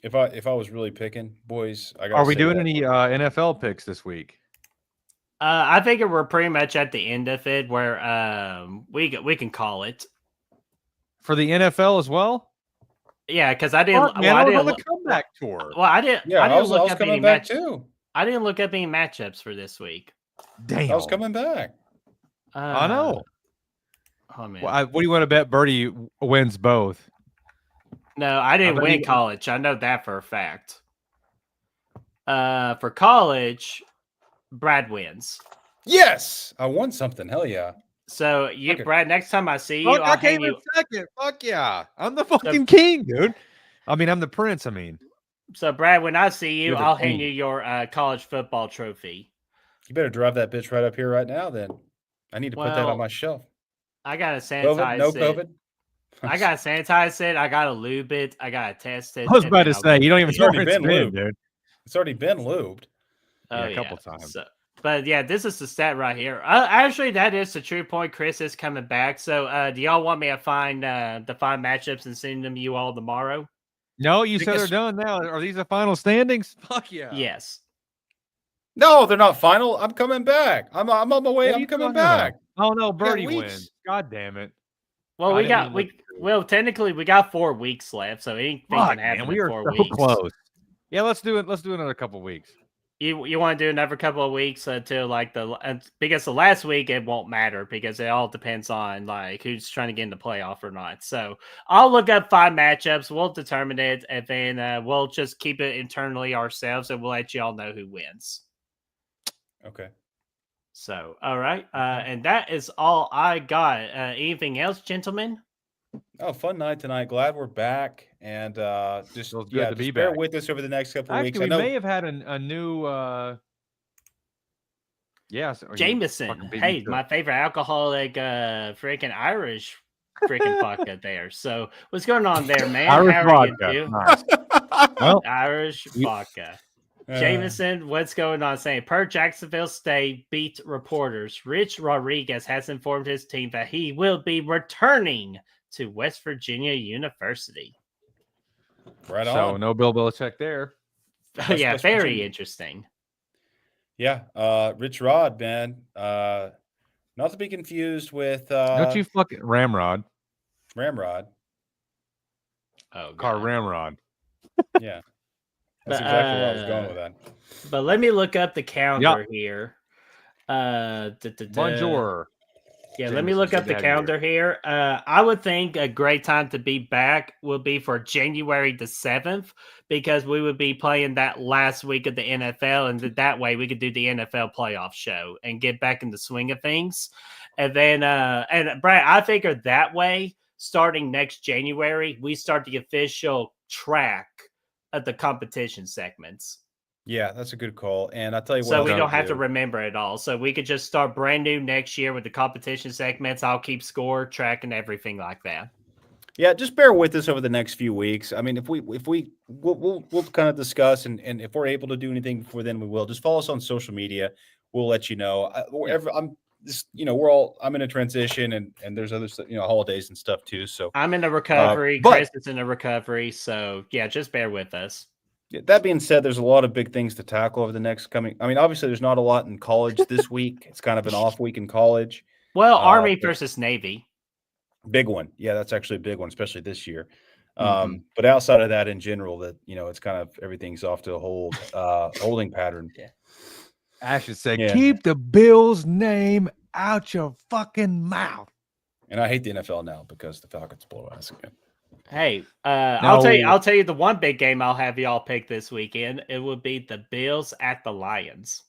If I was really picking, boys, I got. Are we doing any NFL picks this week? I think we're pretty much at the end of it, where we can call it. For the NFL as well? Yeah, because I didn't. Fuck, man, well, I I was didn't. on the look- comeback tour. Well, I didn't. Yeah, I I didn't was look up any coming back match. too. I didn't look up any matchups for this week. Damn. I was coming back. I know. Oh man. Well, what do you want to bet Birdie wins both? No, I didn't bet win you- college. I know that for a fact. For college, Brad wins. Yes, I won something. Hell yeah. So you, Okay. Brad, next time I see you, Fuck, I I'll hang came in you. second. Fuck yeah. I'm the fucking king, dude. I mean, I'm the prince. I mean, So Brad, when I see you, You're the I'll hand king. you your college football trophy. You better drive that bitch right up here right now. Then I need to put that Well, on my shelf. I gotta COVID? sanitize No it. COVID? I gotta sanitize it. I gotta lube it. I gotta test it. I was and about then to I'll say, go you don't even It's know already where it's been been, lubed. dude. It's already been lubed. Yeah, a couple times. So, but yeah, this is the stat right here. Actually, that is the true point. Chris is coming back. So, do y'all want me to find the 5 matchups and send them to you all tomorrow? No, you said they're Biggest- done now. Are these the final standings? Fuck yeah. Yes. No, they're not final. I'm coming back. I'm on my way. What are I'm you coming talking about? back. Oh no, got Birdie weeks. wins. God damn it. Well, I we didn't got even look through. well, technically we got 4 weeks left, so anything Fuck, can happen man, we in are 4 so weeks. close. Yeah, let's do it. Let's do another couple weeks. You want to do another couple of weeks until like because the last week it won't matter because it all depends on like who's trying to get in the playoff or not. So I'll look up 5 matchups. We'll determine it, and then we'll just keep it internally ourselves, and we'll let you all know who wins. Okay. So all right, and that is all I got. Anything else, gentlemen? Oh, fun night tonight. Glad we're back, and just Feels good to be bear back. with us over the next couple of weeks. Actually, I we know may have had a new. Yes, Jameson. Hey, my favorite alcoholic, freaking Irish, freaking vodka there. So what's going on there, man? Irish How are vodka. you doing? Nice. Well, Irish vodka. Jameson, what's going on? Saying per Jacksonville State beat reporters, Rich Rodriguez has informed his team that he will be returning to West Virginia University. right so on. no Bill Belichick there. Yeah, West very Virginia. interesting. Yeah, Rich Rod, man. Not to be confused with Don't you fucking Ramrod? Ramrod. Oh, Car God. Ramrod. Yeah, that's But, exactly where I was going with that. But let me look up the calendar here. Bonjour. Yeah, let me Jameson, look up good the to have you calendar here. I would think a great time to be back will be for January the 7th because we would be playing that last week of the NFL, and that way we could do the NFL playoff show and get back in the swing of things. And then, and Brad, I figure that way, starting next January, we start the official track of the competition segments. Yeah, that's a good call. And I'll tell you what. So we else don't I'll have to do. remember it all. So we could just start brand new next year with the competition segments. I'll keep score, track, and everything like that. Yeah, just bear with us over the next few weeks. I mean, we'll kind of discuss, and if we're able to do anything before then, we will. Just follow us on social media. We'll let you know. I'm in a transition, and there's other holidays and stuff too. So I'm in a recovery. but- Chris is in a recovery. So yeah, just bear with us. yeah, that being said, there's a lot of big things to tackle over the next coming. I mean, obviously, there's not a lot in college this week. It's kind of an off week in college. Well, Army but- versus Navy. Big one. Yeah, that's actually a big one, especially this year. Mhm. But outside of that, in general, that it's kind of everything's off to a holding pattern. Ash said, Yeah. keep the Bills' name out your fucking mouth. And I hate the NFL now because the Falcons blow ass again. Hey, I'll tell you. No. I'll tell you the one big game I'll have y'all pick this weekend. It would be the Bills at the Lions.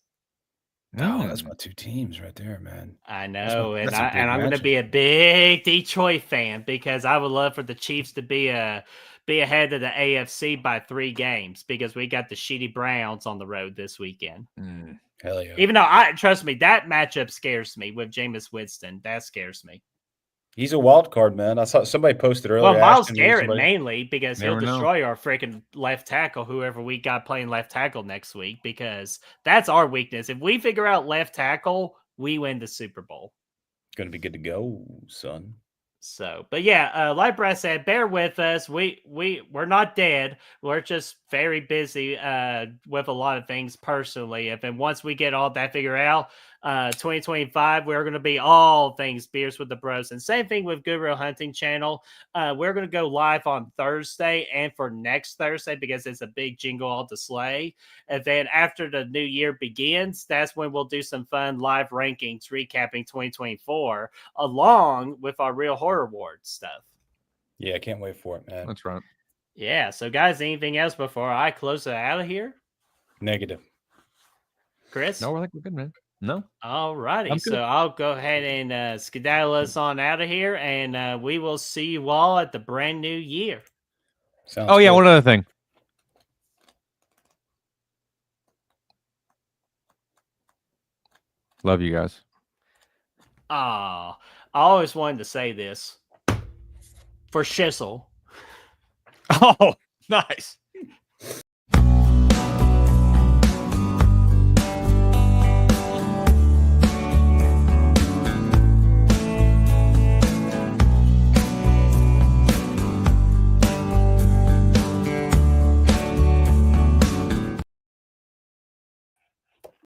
No, that's my two teams right there, man. I know, that's a big I'm going to matchup. be a big Detroit fan because I would love for the Chiefs to be ahead of the AFC by 3 games because we got the shitty Browns on the road this weekend. Hell yeah. Even though trust me, that matchup scares me with Jameis Winston. That scares me. He's a wild card, man. I saw somebody posted earlier. Well, Miles Ashton knew Garrett somebody- mainly because he'll Never know. destroy our freaking left tackle, whoever we got playing left tackle next week, because that's our weakness. If we figure out left tackle, we win the Super Bowl. Gonna be good to go, son. So, but yeah, like Brad said, bear with us. We're not dead. We're just very busy with a lot of things personally. And once we get all that figured out, 2025, we're going to be all things Beers with the Bros. And same thing with Good Real Hunting Channel. We're going to go live on Thursday and for next Thursday because it's a big jingle all to slay. And then after the new year begins, that's when we'll do some fun live rankings recapping 2024 along with our Real Horror Awards stuff. Yeah, I can't wait for it, man. That's right. Yeah. So, guys, anything else before I close it out of here? Negative. Chris? No, I think we're good, man. No. All righty. I'm So good. I'll go ahead and skedaddle us on out of here, and we will see you all at the brand new year. Sounds Oh, yeah, good. one other thing. Love you guys. I always wanted to say this. For Schissel. Oh, nice.